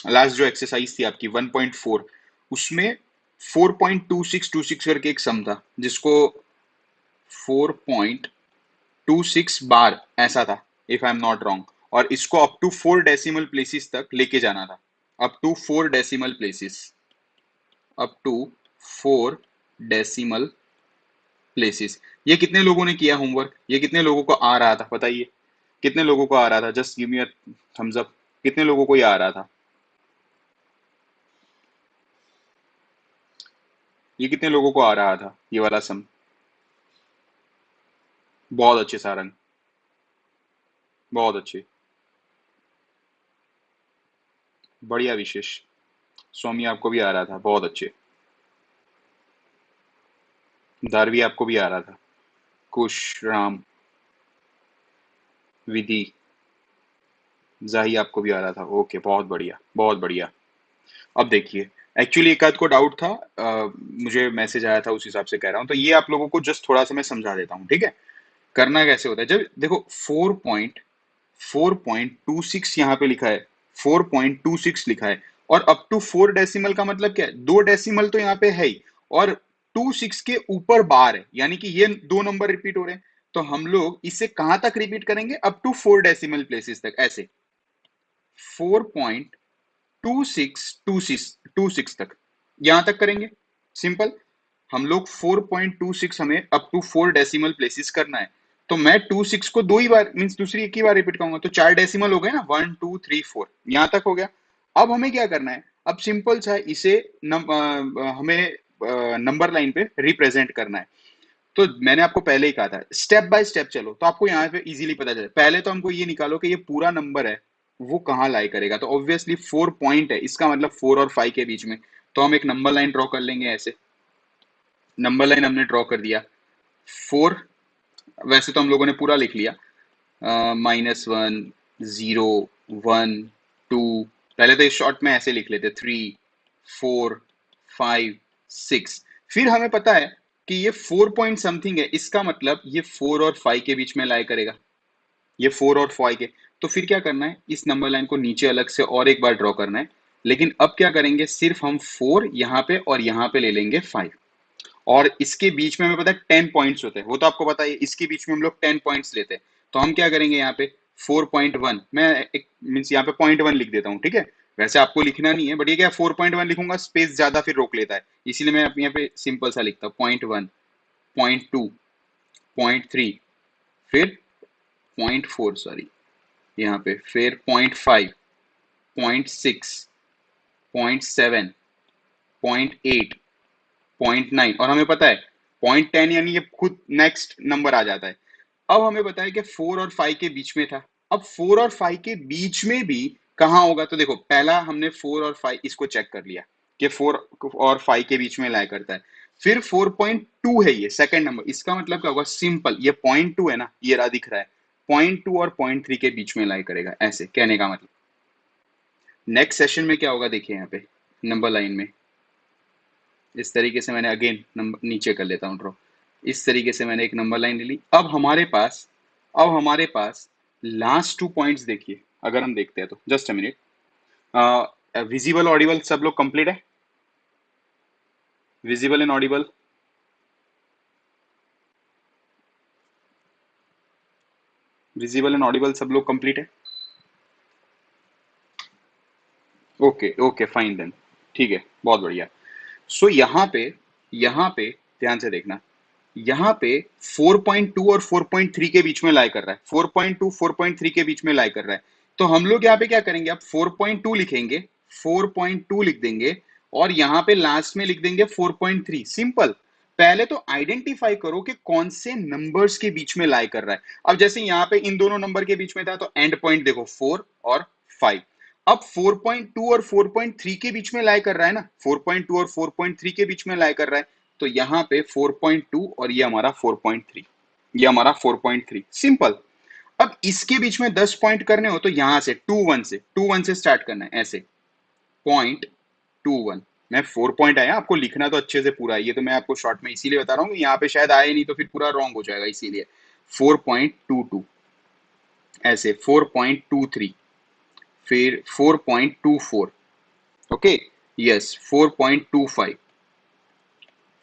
Last जो exercise थी आपकी 1.4, उसमें 4.2626 करके एक सम था जिसको 4.26 बार ऐसा था, if I am not wrong, और इसको अप टू 4 डेसिमल प्लेसेस तक लेके जाना था। Up to 4 decimal places, up to 4 decimal places. ये कितने लोगों ने किया होमवर्क? ये कितने लोगों को आ रहा था बताइए? कितने लोगों को आ रहा था? Just give me a thumbs up. कितने लोगों को ये आ रहा था? ये कितने लोगों को आ रहा था ये वाला सम? बहुत अच्छे सारंग, बहुत अच्छे, बढ़िया विशेष। स्वामी आपको भी आ रहा था, बहुत अच्छे। धारवी आपको भी आ रहा था। कुश, राम, विधि, जाही आपको भी आ रहा था। ओके, बहुत बढ़िया, बहुत बढ़िया। अब देखिए, एक्चुअली एक आध को डाउट था, मुझे मैसेज आया था उस हिसाब से कह रहा हूँ, तो ये आप लोगों को जस्ट थोड़ा सा मैं समझा देता हूँ, ठीक है? करना कैसे होता है, जब देखो 4.26 यहाँ पे लिखा है, 4.26 लिखा है, और अप टू 4 डेसिमल का मतलब क्या है? 2 डेसिमल तो यहाँ पे है ही, और 26 के ऊपर बार है, यानी कि ये दो नंबर रिपीट हो रहे हैं। तो हम लोग इसे कहां तक रिपीट करेंगे? अप टू 4 डेसिमल प्लेसेस तक, ऐसे 4.2626 तक, यहां तक करेंगे। सिंपल। हम लोग 4.26 हमें अप टू 4 डेसिमल प्लेसेस करना है, तो मैं 26 को दो ही बार मीन्स दूसरी एक ही बार रिपीट करूंगा, तो 4 डेसिमल हो गए ना, 1 2 3 4, यहां तक हो गया। अब हमें क्या करना है? अब सिंपल सा इसे हमें नंबर लाइन पे रिप्रेजेंट करना है। तो मैंने आपको पहले ही कहा था स्टेप बाय स्टेप चलो, तो आपको यहाँ पे इजीली पता चले। पहले तो हमको ये निकालो कि ये पूरा नंबर है वो कहाँ लाई करेगा, तो ऑब्वियसली 4 पॉइंट है, इसका मतलब 4 और 5 के बीच में। तो हम एक नंबर लाइन ड्रॉ कर लेंगे ऐसे। नंबर लाइन हमने ड्रॉ कर दिया। 4, वैसे तो हम लोगों ने पूरा लिख लिया, -1 0 1 2, पहले तो इस शॉर्ट में ऐसे लिख लेते 3 4 5 6। फिर हमें पता है कि ये 4 पॉइंट समथिंग है, इसका मतलब ये 4 और 5 के बीच में लाई करेगा, ये 4 और 5 के। तो फिर क्या करना है? इस नंबर लाइन को नीचे अलग से और एक बार ड्रॉ करना है, लेकिन अब क्या करेंगे? सिर्फ हम 4 यहाँ पे और यहाँ पे ले लेंगे 5, और इसके बीच में हमें पता है 10 पॉइंट्स होते हैं, वो तो आपको पता है, इसके बीच में हम लोग 10 पॉइंट्स लेते हैं। तो हम क्या करेंगे यहाँ पे? 4.1, मैं एक मीन्स यहाँ पे .1 लिख देता हूँ, ठीक है? वैसे आपको लिखना नहीं है, बट ये क्या, 4.1 लिखूंगा, स्पेस ज्यादा फिर रोक लेता है, इसीलिए मैं यहाँ पे सिंपल सा लिखता हूँ, .1, .2, .3, फिर .4, सॉरी, यहाँ पे फिर .5, .6, .7, .8, .9, और हमें पता है .10 यानी ये खुद नेक्स्ट नंबर आ जाता है। अब हमें पता है कि 4 और 5 के बीच में था। अब 4 और 5 के बीच में भी कहाँ होगा? तो देखो, पहला हमने 4 और 5 इसको चेक कर लिया कि 4 और 5 के बीच में लाई करता है। फिर 4.2 है ये सेकंड नंबर, इसका मतलब क्या होगा? सिंपल, ये .2 है ना, ये रहा दिख रहा है, .2 और .3 के बीच में लाई करेगा, ऐसे कहने का मतलब। नेक्स्ट सेशन में क्या होगा देखिए, यहाँ पे नंबर लाइन में इस तरीके से मैंने अगेन नंबर नीचे कर लेता हूँ ड्रॉ। इस तरीके से मैंने एक नंबर लाइन ले ली। अब हमारे पास लास्ट 2 पॉइंट्स देखिए, अगर हम देखते हैं तो just a minute. Visible Audible सब लोग कंप्लीट है? Visible and Audible, visible and Audible सब लोग कंप्लीट है? ओके ओके फाइन देन, ठीक है, बहुत बढ़िया। सो यहाँ पे ध्यान से देखना, यहाँ पे 4.2 और 4.3 के बीच में लाई कर रहा है, 4.2 4.3 के बीच में लाई कर रहा है। तो हम लोग यहाँ पे क्या करेंगे? अब 4.2 लिखेंगे, 4.2 लिख देंगे, और यहाँ पे लास्ट में लिख देंगे 4.3। सिंपल। पहले तो आइडेंटिफाई करो कि कौन से नंबर्स के बीच में लाई कर रहा है। अब जैसे यहाँ पे इन दोनों नंबर के बीच में था, तो एंड पॉइंट देखो 4 और 5। अब 4.2 और 4.3 के बीच में लाई कर रहा है ना, 4.2 और 4.3 के बीच में लाई कर रहा है, तो यहाँ पे 4.2 और ये हमारा 4.3, ये हमारा 4.3, सिंपल। अब इसके बीच में 10 पॉइंट करने हो तो यहां से 2 1 से स्टार्ट करना है, ऐसे .21। मैं 4 पॉइंट आया, आपको लिखना तो अच्छे से पूरा है, ये तो मैं आपको शॉर्ट में इसीलिए बता रहा हूँ, यहाँ पे शायद आए नहीं तो फिर पूरा रॉन्ग हो जाएगा, इसीलिए 4.22, ऐसे 4.23, फिर 4.24, ओके, यस 4.25,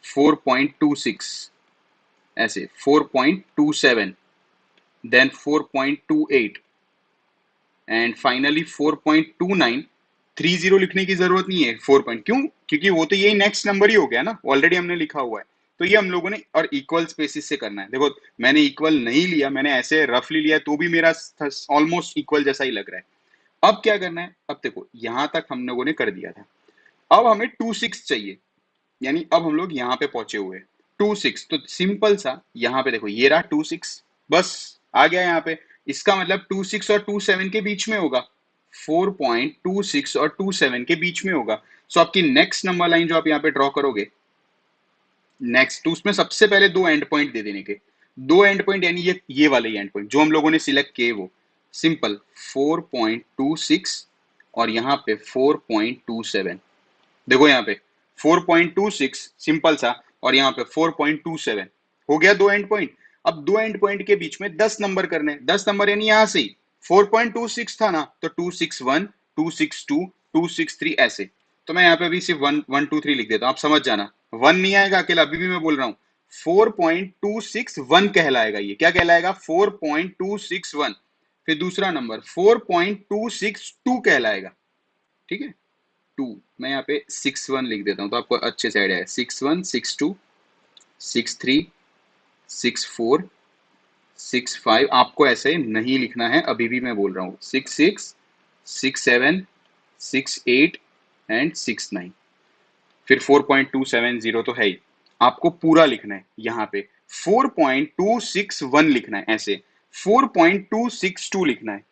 4.26, ऐसे 4.27, देन 4.28 एंड फाइनली 4.29। 30 लिखने की जरूरत नहीं है, 4 पॉइंट क्यों, क्योंकि वो तो यही नेक्स्ट नंबर ही हो गया ना, ऑलरेडी हमने लिखा हुआ है। तो ये हम लोगों ने और इक्वल स्पेसिस से करना है। देखो मैंने इक्वल नहीं लिया, मैंने ऐसे रफली लिया तो भी मेरा ऑलमोस्ट इक्वल जैसा ही लग रहा है। अब क्या करना है, अब देखो यहां तक हम लोगों ने कर दिया था, अब हमें 2 6 चाहिए, यानी अब हम लोग यहाँ पे पहुंचे हुए हैं। 2 6 तो सिंपल सा, यहाँ पे देखो ये रहा 2 6, बस आ गया यहाँ पे। इसका मतलब 2 6 और 2 7 के बीच में होगा, 4.26 और 2 7 के बीच में होगा। सो आपकी नेक्स्ट नंबर लाइन जो आप यहाँ पे ड्रॉ करोगे, नेक्स्ट तो उसमें सबसे पहले दो एंड पॉइंट दे देने के, दो एंड पॉइंट यानी ये वाले एंड पॉइंट जो हम लोगों ने सिलेक्ट किए वो सिंपल 4.26 और यहाँ पे 4.27। देखो यहाँ पे 4.26 सिंपल सा और यहाँ पे 4.27 हो गया दो एंड पॉइंट। अब दो एंड पॉइंट के बीच में 10 नंबर करने, 10 नंबर यानी यहां से ही 4.26 था ना, तो 261, 262, 263 ऐसे। तो मैं यहाँ पे अभी सिर्फ 1 1 2 3 लिख देता हूँ, आप समझ जाना। वन नहीं आएगा अकेला, अभी भी मैं बोल रहा हूँ 4.261 कहलाएगा। ये क्या कहलाएगा, 4.261। फिर दूसरा नंबर 4.262 कहलाएगा, ठीक है। 2, मैं यहाँ पे 6 1 लिख देता हूँ तो आपको अच्छे से आइडिया है। 6 1, 6 2, 6 3, 6 4, 6 5। आपको ऐसे नहीं लिखना है, अभी भी मैं बोल रहा हूँ 6 6, 6 7, 6 8 एंड 6 9। फिर 4.270 तो है ही, आपको पूरा लिखना है यहाँ पे। 4.261 लिखना है ऐसे, 4.262 लिखना है,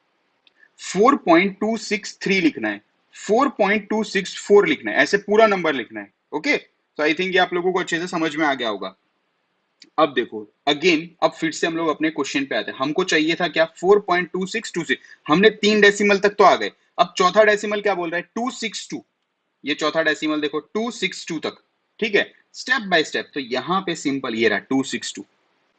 4.263 लिखना है, 4.264 लिखना है, ऐसे पूरा नंबर लिखना है। ओके, तो आई थिंक ये आप लोगों को अच्छे से समझ में आ गया होगा। अब देखो अगेन, अब फिर से हम लोग अपने क्वेश्चन पे आते हैं। हमको चाहिए था क्या, 4.2626। हमने 3 डेसिमल तक तो आ गए, अब चौथा डेसिमल क्या बोल रहा है, 262। ये चौथा डेसिमल देखो 262 तक, ठीक है। स्टेप बाय स्टेप, तो यहाँ पे सिंपल ये रहा 262,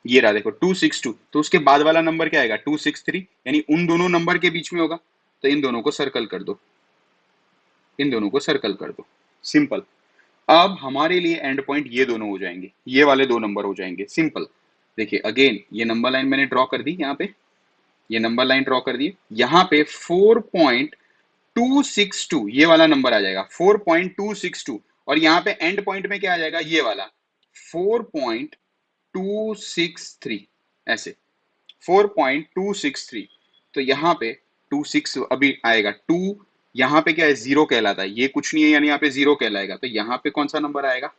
ये रहा देखो 262। तो उसके बाद वाला नंबर क्या आएगा, 263, यानी उन दोनों नंबर के बीच में होगा। तो इन दोनों को सर्कल कर दो, इन दोनों को सर्कल कर दो, सिंपल। अब हमारे लिए एंड पॉइंट ये दोनों हो जाएंगे, ये वाले दो नंबर हो जाएंगे, सिंपल। देखिए अगेन ये नंबर लाइन मैंने ड्रॉ कर दी यहाँ पे, ये नंबर लाइन ड्रॉ कर दी। यहाँ पे 4.262 ये वाला नंबर आ जाएगा, 4.262। और यहाँ पे एंड पॉइंट में क्या आ जाएगा, ये वाला 4.263 ऐसे, 4.263। तो यहाँ पे 26 अभी आएगा, 2 यहाँ पे क्या है, जीरो कहलाता है, ये कुछ नहीं है यानी यहाँ पे जीरो कहलाएगा। तो यहाँ पे कौन सा नंबर आएगा,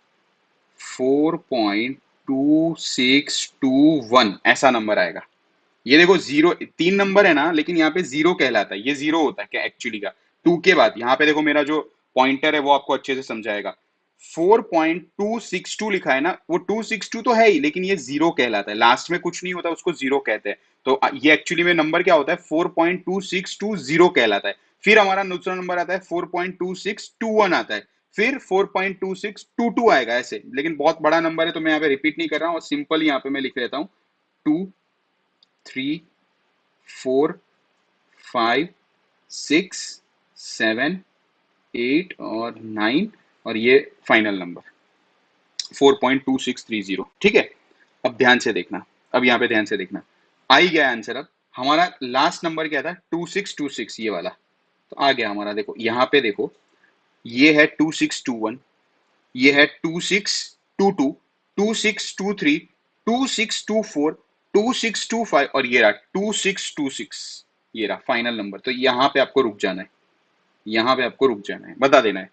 4.2621 ऐसा नंबर आएगा। ये देखो जीरो, 3 नंबर है ना, लेकिन यहाँ पे जीरो कहलाता है, ये जीरो होता है क्या एक्चुअली का। 2 के बाद यहाँ पे देखो मेरा जो पॉइंटर है वो आपको अच्छे से समझाएगा। 4.262 लिखा है ना, वो 262 तो है ही, लेकिन ये जीरो कहलाता है, लास्ट में कुछ नहीं होता उसको जीरो कहते हैं। तो ये एक्चुअली में नंबर क्या होता है, 4.2620 कहलाता है। फिर हमारा दूसरा नंबर आता है 4.2621 आता है, फिर 4.2622 आएगा ऐसे। लेकिन बहुत बड़ा नंबर है तो मैं यहाँ पे रिपीट नहीं कर रहा हूँ, और सिंपल यहाँ पे मैं लिख लेता हूँ 2 3 4 5 6 7 8 और 9, और ये फाइनल नंबर 4.2630, ठीक है। अब ध्यान से देखना, अब यहाँ पे ध्यान से देखना, आ ही गया आंसर। अब हमारा लास्ट नंबर क्या था, 2626, ये वाला तो आ गया हमारा। देखो यहाँ पे देखो, ये है 2621, ये है 2622, 2623, 2624, 2625, और ये रहा 2626, ये रहा फाइनल नंबर। तो यहाँ पे आपको रुक जाना है, यहाँ पे आपको रुक जाना है, बता देना है।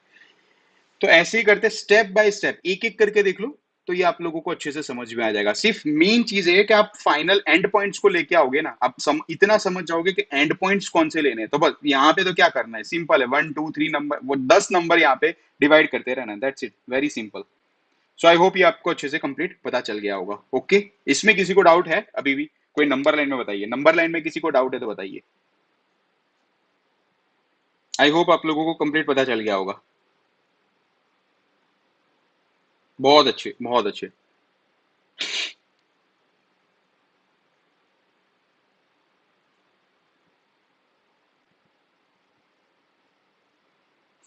तो ऐसे ही करते स्टेप बाय स्टेप, एक एक करके देख लो, तो ये आप लोगों को अच्छे से समझ में आ जाएगा। सिर्फ मेन चीज है कि आप फाइनल एंड पॉइंट्स को लेके आओगे ना, आप इतना समझ जाओगे कि एंड पॉइंट्स कौन से लेने हैं। तो बस यहाँ पे तो क्या करना है, सिंपल है, 1 2 3 नंबर, वो 10 नंबर यहाँ पे डिवाइड करते रहना, that's it, very simple. So I hope ये आपको अच्छे से कंप्लीट पता चल गया होगा। ओके, इसमें किसी को डाउट है अभी भी, कोई नंबर लाइन में बताइए, नंबर लाइन में किसी को डाउट है तो बताइए। आई होप आप लोगों को कंप्लीट पता चल गया होगा। बहुत अच्छे, बहुत अच्छे,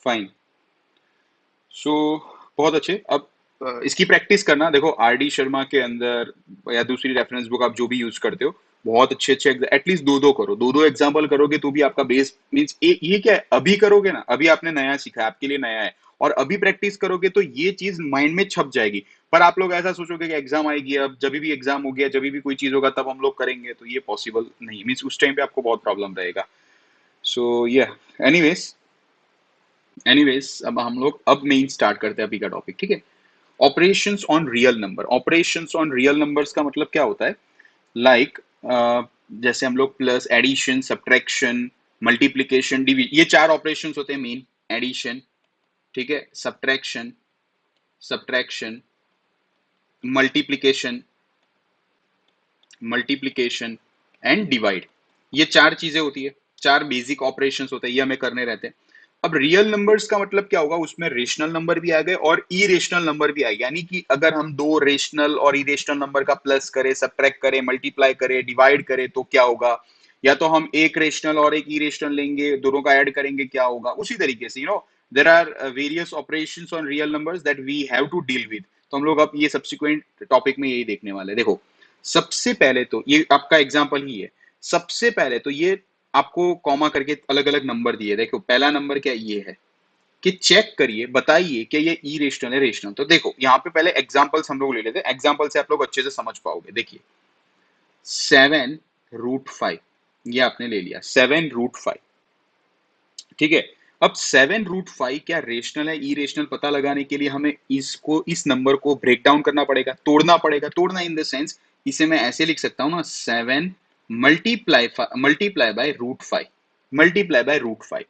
फाइन। सो बहुत अच्छे। अब इसकी प्रैक्टिस करना, देखो आरडी शर्मा के अंदर या दूसरी रेफरेंस बुक आप जो भी यूज करते हो, बहुत अच्छे अच्छे एटलीस्ट दो दो करो, दो दो एग्जाम्पल करोगे तो भी आपका बेस मीन्स ये क्या है, अभी करोगे ना, अभी आपने नया सीखा है, आपके लिए नया है, और अभी प्रैक्टिस करोगे तो ये चीज माइंड में छप जाएगी। पर आप लोग ऐसा सोचोगे कि एग्जाम आएगी, अब जब भी एग्जाम हो गया, जब भी कोई चीज होगा तब हम लोग करेंगे, तो ये पॉसिबल नहीं, मीन्स उस टाइम पे आपको बहुत प्रॉब्लम रहेगा। सो या एनीवेज, अब हम लोग अब मेन स्टार्ट करते हैं अभी का टॉपिक, ठीक है। Operations on real number. Operations on real numbers का मतलब क्या होता है, लाइक जैसे हम लोग plus, addition, subtraction, multiplication, division, ये चार ऑपरेशंस होते हैं मेन। एडिशन, ठीक है, subtraction, subtraction, multiplication, multiplication and divide, ये चार चीजें होती है, चार बेसिक ऑपरेशंस होते हैं, ये हमें करने रहते हैं। अब रियल नंबर्स का मतलब क्या होगा, उसमें रेशनल नंबर भी आ गए और इरेशनल नंबर भी आ गए, यानी कि अगर हम दो रेशनल और इरेशनल नंबर का प्लस करें, सब्ट्रैक्ट करें, मल्टीप्लाई करें, डिवाइड करें तो क्या होगा, या तो हम एक रेशनल और एक इरेशनल लेंगे, दोनों का ऐड करेंगे, क्या होगा, उसी तरीके से there are various operations on real numbers that we have to deal with. तो हम लोग अब ये सब्सिक्वेंट टॉपिक में यही देखने वाले हैं। देखो, सबसे पहले तो ये आपका एग्जाम्पल ही है। सबसे पहले तो ये आपको कॉमा करके अलग अलग नंबर दिए, देखो पहला नंबर क्या ये है कि चेक करिए, बताइए कि ये ई रेशनल है रेशनल। तो देखो यहाँ पे पहले एग्जाम्पल्स हम लोग ले लेते हैं, एग्जाम्पल से आप लोग अच्छे से समझ पाओगे। देखिए 7√5, ये आपने ले लिया 7√5, ठीक है। अब 7√5 क्या रेशनल है ई रेशनल पता लगाने के लिए हमें इसको, इस नंबर को ब्रेक डाउन करना पड़ेगा, तोड़ना पड़ेगा। तोड़ना इन द सेंस, इसे मैं ऐसे लिख सकता हूं ना, 7 मल्टीप्लाई बाय √5, मल्टीप्लाई बाय √5।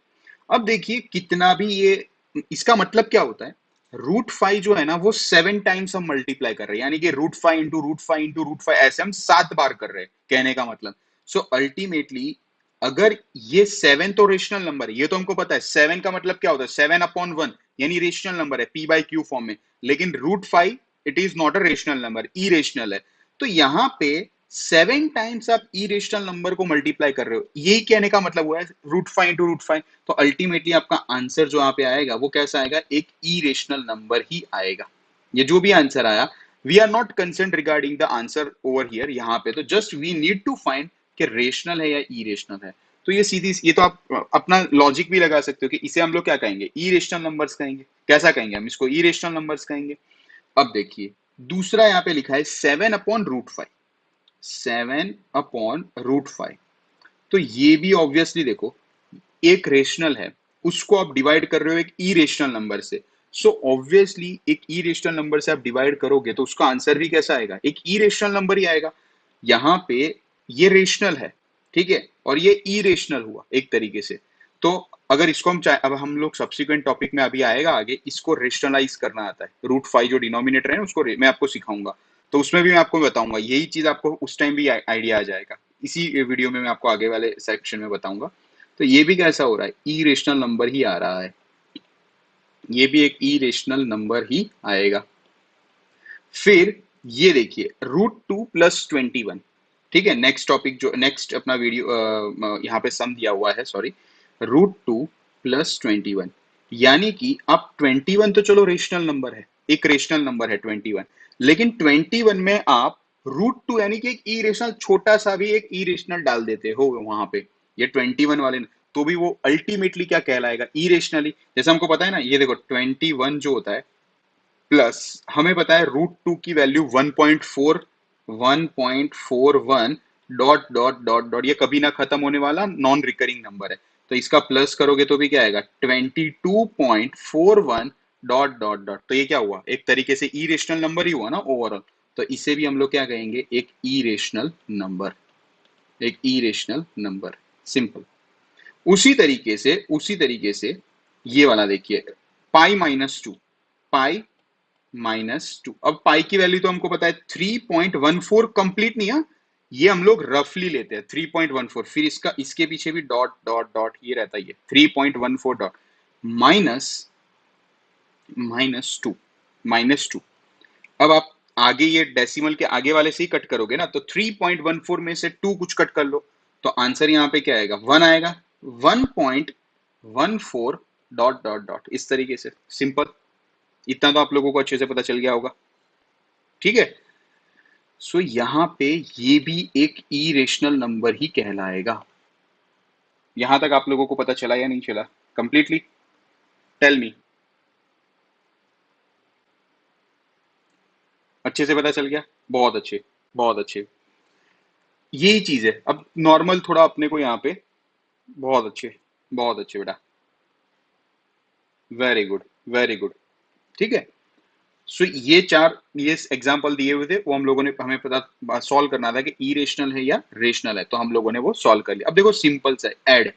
अब देखिए कितना भी ये, इसका मतलब क्या होता है, √5 जो है ना वो 7 टाइम्स हम मल्टीप्लाई कर रहे हैं, यानी कि √5 इंटू √5 इंटू √5, ऐसे हम 7 बार कर रहे हैं, कहने का मतलब। सो अल्टीमेटली अगर ये 7 तो रेशनल नंबर है, ये तो हमको पता है, 7 का मतलब क्या होता है, 7/1, यानी रेशनल नंबर है, p/q फॉर्म में। लेकिन √5 it is not a rational number, irrational है। तो यहां पे 7 टाइम्स आप इरेशनल नंबर को मल्टीप्लाई कर रहे हो, यही कहने का मतलब हुआ है √5 इंटू √5। तो अल्टीमेटली आपका आंसर जो यहाँ पे आएगा वो कैसा आएगा, एक इरेशनल नंबर ही आएगा। ये जो भी आंसर आया, we are not concern regarding the answer over here, यहाँ पे तो just we need to find कि रेशनल है या इरेशनल है। तो ये सीधी, ये तो आप अपना लॉजिक भी लगा सकते हो कि इसे हम लोग क्या कहेंगे, इरेशनल नंबर्स कहेंगे। कैसा कहेंगे हम इसको, इरेशनल नंबर्स कहेंगे। अब देखिए दूसरा यहाँ पे लिखा है 7/√5, 7/√5। तो ये भी ऑब्वियसली देखो एक रेशनल है, उसको आप डिवाइड कर रहे हो एक इरेशनल नंबर से। सो ऑब्वियसली एक इरेशनल नंबर से आप डिवाइड करोगे तो उसका आंसर भी कैसा आएगा, एक इरेशनल नंबर ही आएगा। यहाँ पे ये रेशनल है, ठीक है, और ये इरेशनल हुआ एक तरीके से। तो अगर इसको हम चाहे, अब हम लोग सब्सिक्वेंट टॉपिक में अभी आएगा आगे, इसको रेशनलाइज करना आता है। √5 जो डिनोमिनेटर है उसको मैं आपको सिखाऊंगा, तो उसमें भी मैं आपको बताऊंगा यही चीज, आपको उस टाइम भी आइडिया आ जाएगा। इसी वीडियो में मैं आपको आगे वाले सेक्शन में बताऊंगा। तो ये भी कैसा हो रहा है, ई रेशनल नंबर ही आ रहा है, ये भी एक ई रेशनल नंबर ही आएगा। फिर ये देखिए √2 + 21, ठीक है। नेक्स्ट टॉपिक जो नेक्स्ट अपना वीडियो यहाँ पे सम दिया हुआ है, सॉरी, √2 + 21, यानी कि अब 21 तो चलो रेशनल नंबर है, एक रेशनल नंबर है 21, लेकिन 21 में आप √2 यानी कि एक ई रेशनल, छोटा सा भी एक ई रेशनल डाल देते हो वहां पे, ये 21 वाले तो भी वो अल्टीमेटली क्या कहलाएगा, ई रेशनली। जैसे हमको पता है ना, ये देखो 21 जो होता है, प्लस हमें पता है √2 की वैल्यू 1.41 डॉट डॉट डॉट, ये कभी ना खत्म होने वाला नॉन रिकरिंग नंबर है। तो इसका प्लस करोगे तो भी क्या आएगा, 22.41 डॉट डॉट डॉट। तो ये क्या हुआ, एक तरीके से ई रेशनल नंबर ही हुआ ना ओवरऑल। तो इसे भी हम लोग क्या कहेंगे, एक ई रेशनल नंबर, एक ई रेशनल नंबर, सिंपल। उसी तरीके से ये वाला देखिए, π-2, π-2। अब पाई की वैल्यू तो हमको पता है 3.14, कंप्लीट नहीं है, ये हम लोग रफली लेते हैं 3.14, फिर इसका इसके पीछे भी डॉट डॉट डॉट ये रहता है, ये 3.14 डॉट माइनस -2। अब आप आगे ये डेसिमल के आगे वाले से ही कट करोगे ना, तो 3.14 में से 2 कुछ कट कर लो, तो आंसर यहाँ पे क्या आएगा, 1 आएगा। 1.14 डॉट डॉट डॉट, इस तरीके से सिंपल। इतना तो आप लोगों को अच्छे से पता चल गया होगा, ठीक है। सो यहाँ पे ये भी एक इरेशनल नंबर ही कहलाएगा। यहां तक आप लोगों को पता चला या नहीं चला कंप्लीटली? टेल मी, अच्छे से पता चल गया? बहुत अच्छे, बहुत अच्छे। यही चीज है। अब नॉर्मल थोड़ा अपने को यहाँ पे, बहुत अच्छे, बहुत अच्छे बेटा, वेरी गुड, वेरी गुड, ठीक है। सो ये चार ये एग्जांपल दिए हुए थे, वो हम लोगों ने, हमें पता सॉल्व करना था कि इरेशनल है या रेशनल है, तो हम लोगों ने वो सॉल्व कर लिया। अब देखो सिंपल सा ऐड,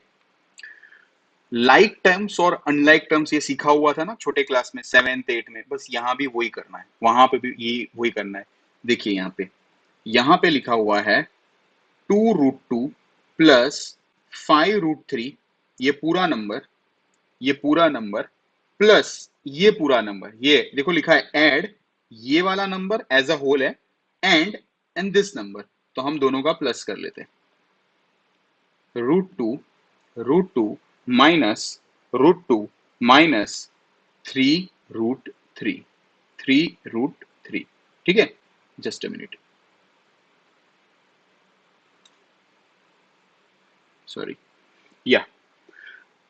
लाइक टर्म्स और अनलाइक टर्म्स ये सीखा हुआ था ना छोटे क्लास में, 7th 8th में, बस यहाँ भी वही करना है, वहां पे भी ये वही करना है। देखिए यहाँ पे लिखा हुआ है 2√2 प्लस 5√3, ये पूरा नंबर, ये पूरा नंबर प्लस ये पूरा नंबर, ये देखो लिखा है ऐड, ये वाला नंबर एज अ होल है, एंड दिस नंबर, तो हम दोनों का प्लस कर लेते हैं। √2 माइनस √2 माइनस 3√3, 3√3, ठीक है। जस्ट अ मिनट, सॉरी, या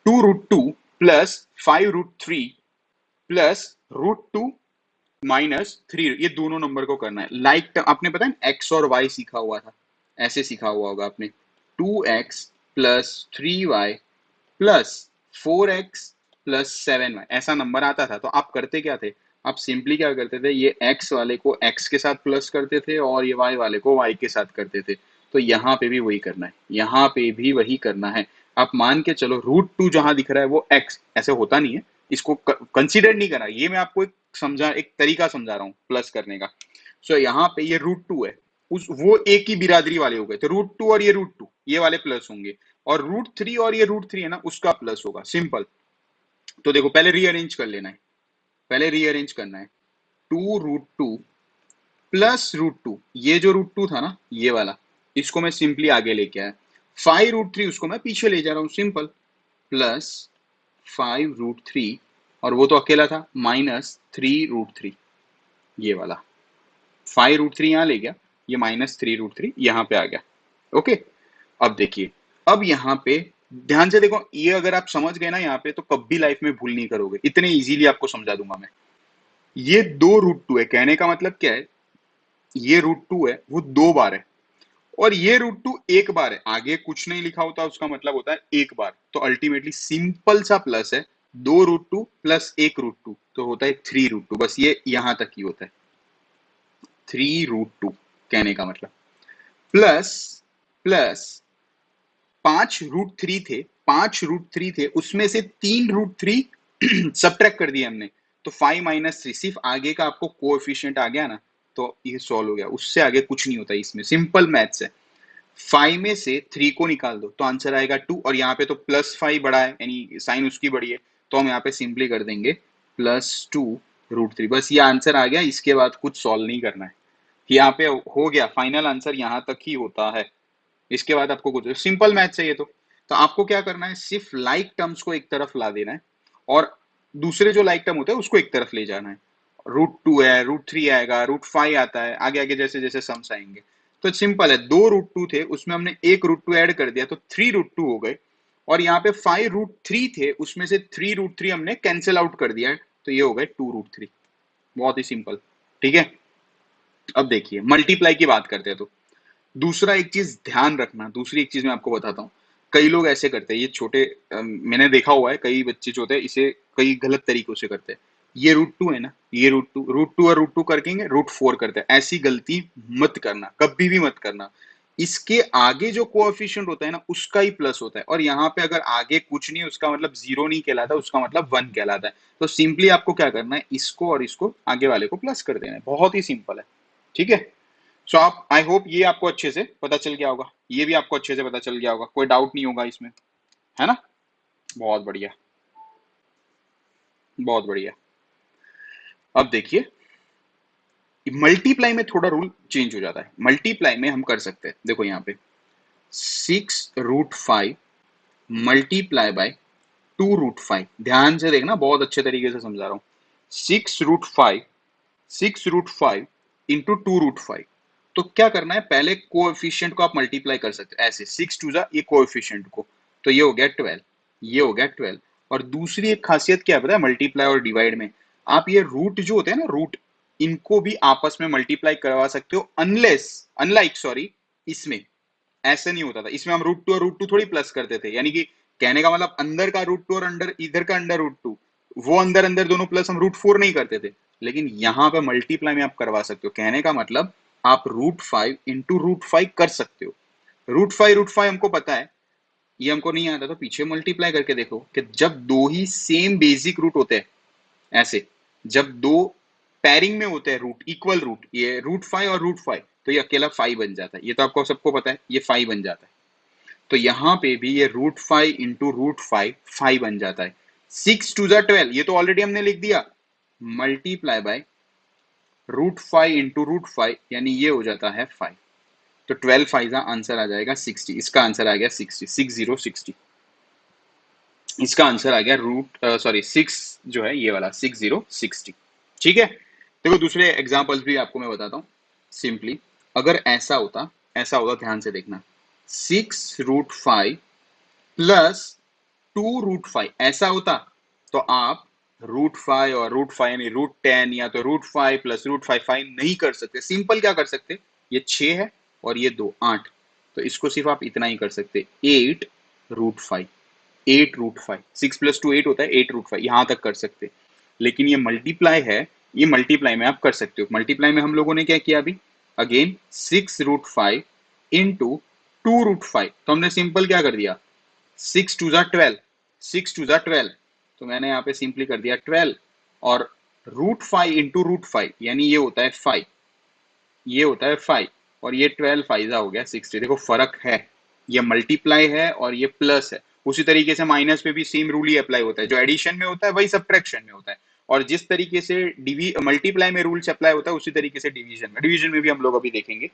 2√2 प्लस 5√3 प्लस √2 -3, ये दोनों नंबर को करना है। लाइक आपने पता है एक्स और वाई सीखा हुआ था, ऐसे सीखा हुआ होगा आपने, 2x plus 3y plus 4x plus 7y, ऐसा नंबर आता था। तो आप करते क्या थे, आप सिंपली क्या करते थे, ये x वाले को x के साथ प्लस करते थे और ये y वाले को y के साथ करते थे। तो यहाँ पे भी वही करना है, यहाँ पे भी वही करना है। आप मान के चलो √2 जहां दिख रहा है वो x, ऐसे होता नहीं है, इसको कंसीडर नहीं करना, ये मैं आपको एक तरीका समझा रहा हूँ प्लस करने का। सो यहाँ पे ये √2 है, उस वो एक ही बिरादरी वाले हो गए, तो √2 और ये √2 ये वाले प्लस होंगे, और √3 और ये √3 है ना, उसका प्लस होगा, सिंपल। तो देखो पहले रीअरेंज कर लेना है, पहले रीअरेंज करना है, 2√2 प्लस √2, ये जो √2 था ना ये वाला, इसको मैं सिंपली आगे लेके आया, 5√3 उसको मैं पीछे ले जा रहा हूँ, सिंपल, प्लस 5√3, और वो तो अकेला था, -3√3, ये वाला 5√3 यहाँ ले गया, ये -3√3 यहाँ पे आ गया, ओके। अब देखिए, अब यहाँ पे ध्यान से देखो, ये अगर आप समझ गए ना यहाँ पे, तो कभी लाइफ में भूल नहीं करोगे, इतने इजीली आपको समझा दूंगा मैं। ये 2√2 है, कहने का मतलब क्या है, ये √2 है वो 2 बार है, और ये √2 एक बार है, आगे कुछ नहीं लिखा होता, उसका मतलब होता है एक बार, तो अल्टीमेटली सिंपल सा प्लस है, 2√2 प्लस 1√2 तो होता है 3√2, बस ये यहां तक ही होता है, 3√2 कहने का मतलब, प्लस प्लस 5√3 थे, 5√3 थे, उसमें से 3√3 सब्ट्रैक्ट कर दिया हमने, तो 5 - 3, सिर्फ आगे का आपको कोएफिशिएंट आ गया ना, तो ये सॉल्व हो गया, उससे आगे कुछ नहीं होता इसमें, सिंपल मैथ्स है। 5 में से 3 को निकाल दो तो आंसर आएगा 2, और यहाँ पे तो +5 बड़ा है, यानी साइन उसकी बड़ी है, तो हम यहाँ पे सिंपली कर देंगे +2√3, बस ये आंसर आ गया, इसके बाद कुछ सॉल्व नहीं करना है, यहाँ पे हो गया, फाइनल आंसर यहाँ तक ही होता है, इसके बाद आपको कुछ, सिंपल मैथ चाहिए तो आपको क्या करना है, सिर्फ लाइक टर्म्स को एक तरफ ला देना है, और दूसरे जो लाइक टर्म होते हैं उसको एक तरफ ले जाना है। √2 है, √3 आएगा, √5 आता है, आगे आगे जैसे जैसे सम्स आएंगे, तो सिंपल है, 2√2 थे, उसमें हमने एक √2 ऐड कर दिया तो 3√2 हो गए, और यहाँ पे 5√3 थे, उसमें से 3√3 हमने कैंसिल आउट कर दिया है, तो ये हो गए 2√3, बहुत ही सिंपल, ठीक है। अब देखिए मल्टीप्लाई की बात करते हैं, तो दूसरा एक चीज ध्यान रखना, दूसरी एक चीज मैं आपको बताता हूँ, कई लोग ऐसे करते हैं, ये छोटे मैंने देखा हुआ है, कई बच्चे जो होते हैं इसे कई गलत तरीकों से करते हैं, ये √2 है ना, ये √2 और √2 करके √4 करते हैं, ऐसी गलती मत करना, कभी भी मत करना। इसके आगे जो कोएफिशिएंट होता है ना उसका ही प्लस होता है, और यहाँ पे अगर आगे कुछ नहीं, उसका मतलब 0 नहीं कहलाता, उसका मतलब 1 कहलाता है, तो सिंपली आपको क्या करना है, इसको और इसको आगे वाले को प्लस कर देना है, बहुत ही सिंपल है, ठीक है। सो आप, आई होप ये आपको अच्छे से पता चल गया होगा, ये भी आपको अच्छे से पता चल गया होगा, कोई डाउट नहीं होगा इसमें, है ना। बहुत बढ़िया, बहुत बढ़िया। अब देखिए मल्टीप्लाई में थोड़ा रूल चेंज हो जाता है, मल्टीप्लाई में हम कर सकते हैं, देखो यहाँ पे 6√5 मल्टीप्लाई बाय 2√5, ध्यान से देखना, बहुत अच्छे तरीके से समझा रहा हूँ, 6 रूट 5 6 रूट 5 इंटू 2 रूट 5। तो क्या करना है, पहले कोएफिशिएंट को आप मल्टीप्लाई कर सकते हो ऐसे, 6 टू जा ये कोएफिशिएंट को, तो ये हो गया 12, ये हो गया 12। और दूसरी एक खासियत क्या है पता है मल्टीप्लाई और डिवाइड में, आप ये रूट जो होते हैं ना रूट, इनको भी आपस में मल्टीप्लाई करवा सकते हो, अनलेस अनलाइक सॉरी इसमें ऐसे नहीं होता था। इसमें हम रूट टू और रूट टू थोड़ी प्लस करते थे, यानी कि कहने का मतलब अंदर का रूट टू और अंदर इधर का अंडर रूट टू, वो अंदर अंदर दोनों प्लस हम रूट फोर नहीं करते थे। लेकिन यहाँ पे मल्टीप्लाई में आप करवा सकते हो, कहने का मतलब आप रूट 5 इंटू रूट 5 कर सकते हो। रूट फाइव हमको पता है, ये हमको नहीं आता, तो पीछे मल्टीप्लाई करके देखो कि जब दो ही सेम बेसिक रूट होते हैं ऐसे, जब दो पैरिंग में होते हैं रूट, इक्वल रूट, ये रूट 5 और रूट 5, तो ये अकेला 5 बन जाता है। ये तो आपको सबको पता है, ये 5 बन जाता है। तो यहां पे भी ये रूट 5 इंटू रूट 5 5 बन जाता है। 6 टू जा 12, ये तो ऑलरेडी हमने लिख दिया, multiply by root 5 into root 5, यानी ये हो जाता है 5। तो 12 5 का आंसर आ जाएगा 60। इसका आंसर आ गया 60, 60 इसका आंसर आ गया रूट सॉरी 6 जो है ये वाला 60 60। ठीक है, देखो दूसरे एग्जांपल्स भी आपको मैं बताता हूँ सिंपली। अगर ऐसा होता ध्यान से देखना, 6 रूट 5 प्लस 2 रूट 5 ऐसा होता, तो आप रूट 5 और रूट 5 यानी रूट 10 या तो रूट 5 प्लस रूट 5 नहीं कर सकते। सिंपल क्या कर सकते, ये 6 है और ये 2 8, तो इसको सिर्फ आप इतना ही कर सकते, 8 रूट 5, 8 रूट 5, 6 प्लस 2 8 होता है, 8 रूट 5 यहां तक कर सकते। लेकिन ये मल्टीप्लाई है, ये मल्टीप्लाई में आप कर सकते हो। मल्टीप्लाई में हम लोगों ने क्या किया अभी, अगेन 6 रूट 5 इंटू 2 रूट 5, तो हमने सिंपल क्या कर दिया, 6 टू जा 12, 6 टू जा 12, तो मैंने यहाँ पे सिंपली कर दिया 12। और रूट 5 इंटू रूट 5 यानी ये होता है 5, ये होता है 5, और ये 12 5 हो गया 60। देखो फर्क है, ये मल्टीप्लाई है और ये प्लस है। उसी तरीके से माइनस पे भी सेम रूल ही अप्लाई होता है, जो एडिशन में होता है वही सब्ट्रैक्शन में होता है। और जिस तरीके से डिवी मल्टीप्लाई में रूल्स अप्लाई होता है उसी तरीके से डिवीजन में भी हम लोग अभी देखेंगे।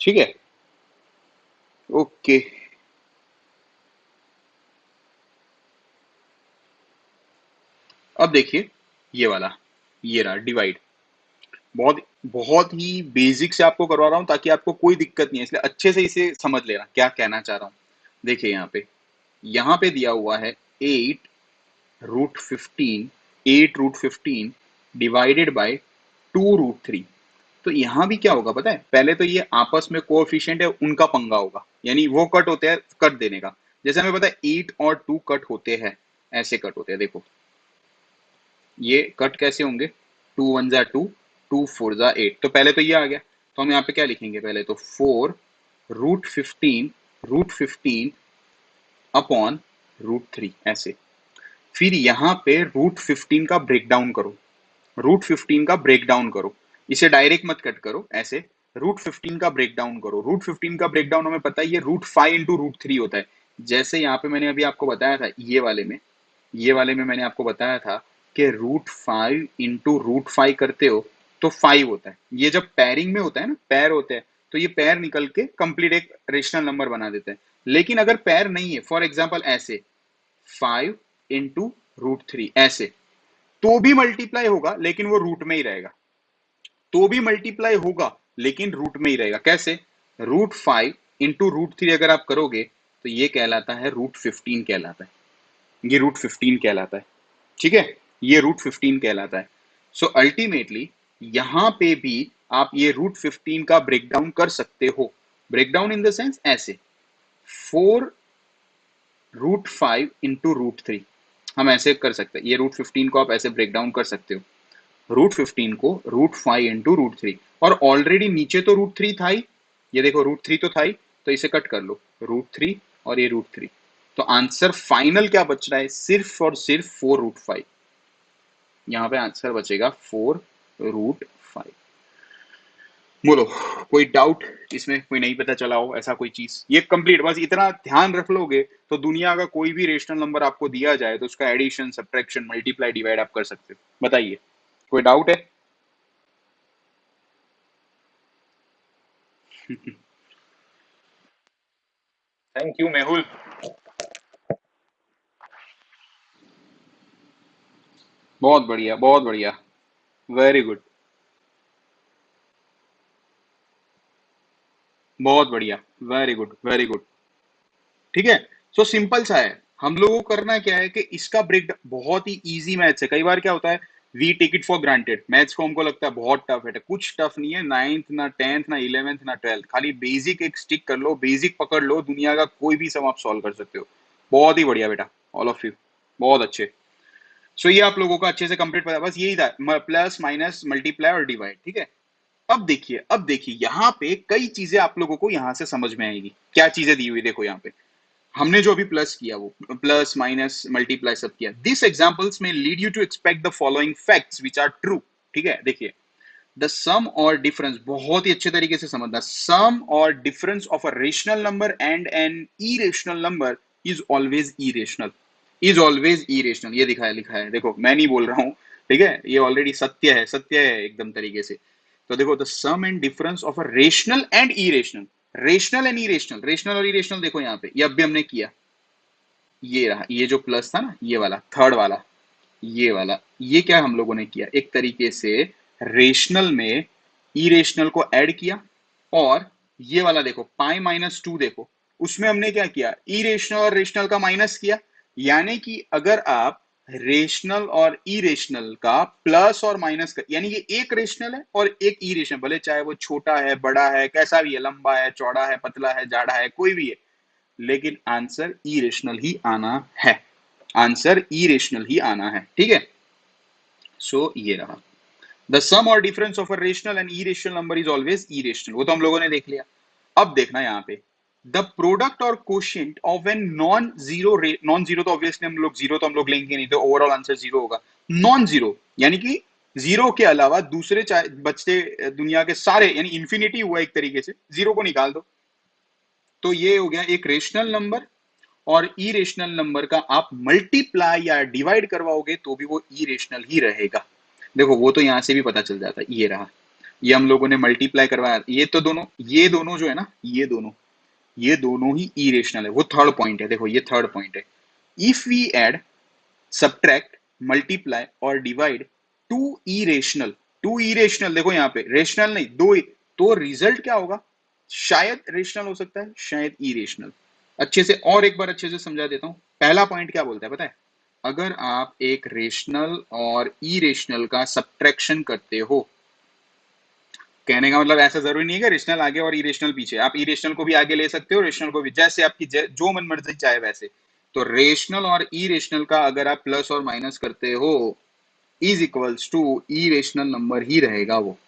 ठीक है, ओके। अब देखिए ये वाला, ये रहा डिवाइड। बहुत बहुत ही बेसिक से आपको करवा रहा हूं ताकि आपको कोई दिक्कत नहीं है, इसलिए अच्छे से इसे समझ लेना क्या कहना चाह रहा हूं। देखिए यहाँ पे दिया हुआ है 8 रूट 15 डिवाइडेड बाय 2 रूट 3। तो यहाँ भी क्या होगा पता है, पहले तो ये आपस में कोएफिशिएंट है उनका पंगा होगा, यानी वो कट होते हैं कट देने का। जैसे हमें पता है 8 और 2 कट होते हैं, ऐसे कट होते हैं देखो, ये कट कैसे होंगे, 2 1 जा 2, 2 4 जा 8, तो पहले तो ये आ गया। तो हम यहाँ पे क्या लिखेंगे, पहले तो 4 रूट 15 अपॉन रूट 3 ऐसे। फिर यहाँ पे रूट 15 का ब्रेक डाउन करो, रूट 15 का ब्रेक डाउन करो, इसे डायरेक्ट मत कट करो ऐसे, रूट 15 का ब्रेक डाउन करो। रूट 15 का ब्रेक डाउन हमें पता है ये रूट 5 इंटू रूट 3 होता है। जैसे यहाँ पे मैंने अभी आपको बताया था, ये वाले में मैंने आपको बताया था कि रूट 5 इंटू रूट 5 करते हो तो 5 होता है। ये जब पैरिंग में होता है ना, पैर होते हैं, तो ये पैर निकल के कंप्लीट एक रेशनल नंबर बना देते हैं। लेकिन अगर पैर नहीं है, फॉर एग्जाम्पल ऐसे 5 इंटू रूट 3 ऐसे, तो भी मल्टीप्लाई होगा लेकिन वो रूट में ही रहेगा, तो भी मल्टीप्लाई होगा लेकिन रूट में ही रहेगा। कैसे, रूट 5 इंटू रूट 3 अगर आप करोगे तो ये कहलाता है रूट 15 कहलाता है, ये रूट 15 कहलाता है। ठीक है, ये रूट 15 कहलाता है। सो अल्टीमेटली यहां पे भी आप ये रूट 15 का ब्रेक डाउन कर सकते हो, break down in the sense ऐसे, 4 रूट 5 इंटू रूट 3 हम ऐसे कर सकते हैं। ये रूट 15 को आप ऐसे ब्रेक डाउन कर सकते हो, रूट 15 को रूट 5 इंटू रूट 3, और ऑलरेडी नीचे तो रूट 3 था ही, ये देखो रूट 3 तो था ही, तो इसे कट कर लो, रूट 3 और ये रूट 3। तो आंसर फाइनल क्या बच रहा है, सिर्फ और सिर्फ 4 रूट 5। यहाँ पे आंसर बचेगा 4 रूट 5। बोलो कोई डाउट इसमें, कोई नहीं पता चला हो ऐसा कोई चीज, ये कंप्लीट बस इतना ध्यान रख लोगे तो दुनिया का कोई भी रेशनल नंबर आपको दिया जाए तो उसका एडिशन सब्ट्रैक्शन मल्टीप्लाई डिवाइड आप कर सकते हो। बताइए कोई डाउट है। Thank you Mehul. बहुत बढ़िया, बहुत बढ़िया। Very good. बहुत बढ़िया। Very good, very good. ठीक है। सो सिंपल सा है। हम लोगों को करना क्या है कि इसका ब्रेक बहुत ही इजी मैथ्स है। कई बार क्या होता है, we take it for granted, maths को हमको लगता है बहुत टफ है। कुछ टफ नहीं है, नाइन्थ ना टेंथ ना इलेवेंथ ना ट्वेल्थ, खाली बेसिक एक स्टिक कर लो, बेसिक पकड़ लो, दुनिया का कोई भी सम आप सॉल्व कर सकते हो। बहुत ही बढ़िया बेटा, ऑल ऑफ यू, बहुत अच्छे। सो ये आप लोगों का अच्छे से कंप्लीट पता, बस यही था, प्लस माइनस मल्टीप्लाई और डिवाइड। ठीक है। अब देखिए यहाँ पे कई चीजें आप लोगों को यहाँ से समझ में आएगी। क्या चीजें दी हुई देखो यहाँ पे। हमने जो अभी प्लस किया, वो प्लस माइनस मल्टीप्लाई सब किया। दिस एग्जांपल्स में lead you to expect the following facts which are true. ठीक है। देखिए, द सम और डिफरेंस बहुत ही अच्छे तरीके से समझना। सम और difference of a rational number and an irrational number is always irrational. Is always irrational, ये दिखा है, लिखा है, देखो मैं नहीं बोल रहा हूं। ठीक है, ये ऑलरेडी सत्य है, सत्य है एकदम तरीके से। तो देखो, the sum and difference of a rational and irrational, rational and irrational, rational और इरेशनल देखो यहाँ पे, ये अब भी हमने किया। ये रहा, ये जो प्लस था ना, ये वाला थर्ड वाला, ये वाला, ये क्या हम लोगों ने किया, एक तरीके से रेशनल में इरेशनल को ऐड किया। और ये वाला देखो, पाई माइनस टू देखो, उसमें हमने क्या किया, इरेशनल और रेशनल का माइनस किया। यानी कि अगर आप रेशनल और इरेशनल का प्लस और माइनस कर, यानी कि एक रेशनल है और एक इरेशनल, भले चाहे वो छोटा है, बड़ा है, कैसा भी है, लंबा है, चौड़ा है, पतला है, जाड़ा है, कोई भी है, लेकिन आंसर इरेशनल ही आना है। आंसर इरेशनल ही आना है। ठीक है। सो ये रहा, द सम और difference of a rational and irrational number is always irrational, वो तो हम लोगों ने देख लिया। अब देखना यहाँ पे, द प्रोडक्ट और quotient of an non zero, non zero तो ऑब्वियसली हम लोग जीरो तो हम लोग लेंगे नहीं, तो ओवरऑल आंसर जीरो होगा। नॉन जीरो यानी कि जीरो के अलावा दूसरे बचते दुनिया के सारे, यानी इंफिनिटी हुआ एक तरीके से, जीरो को निकाल दो। तो ये हो गया एक रेशनल नंबर, और इरेशनल नंबर का आप मल्टीप्लाई या डिवाइड करवाओगे तो भी वो इरेशनल ही रहेगा। देखो वो तो यहां से भी पता चल जाता है, ये रहा, ये हम लोगों ने मल्टीप्लाई करवाया, ये तो दोनों, ये दोनों जो है ना, ये दोनों ही इरेशनल है। वो थर्ड पॉइंट है, देखो ये थर्ड पॉइंट है। If we add, subtract, multiply और डिवाइड टू इरेशनल, देखो यहाँ पे रेशनल नहीं, तो रिजल्ट क्या होगा, शायद रेशनल हो सकता है, शायद इरेशनल। अच्छे से और एक बार अच्छे से समझा देता हूं। पहला पॉइंट क्या बोलता है पता है, अगर आप एक रेशनल और इरेशनल का सब्ट्रैक्शन करते हो, कहने का मतलब ऐसा जरूरी नहीं है कि रेशनल आगे और इरेशनल पीछे, आप इरेशनल को भी आगे ले सकते हो, रेशनल को भी, जैसे आपकी जो मन मर्जी चाहे वैसे। तो रेशनल और इरेशनल का अगर आप प्लस और माइनस करते हो, is equals to irrational number ही रहेगा वो।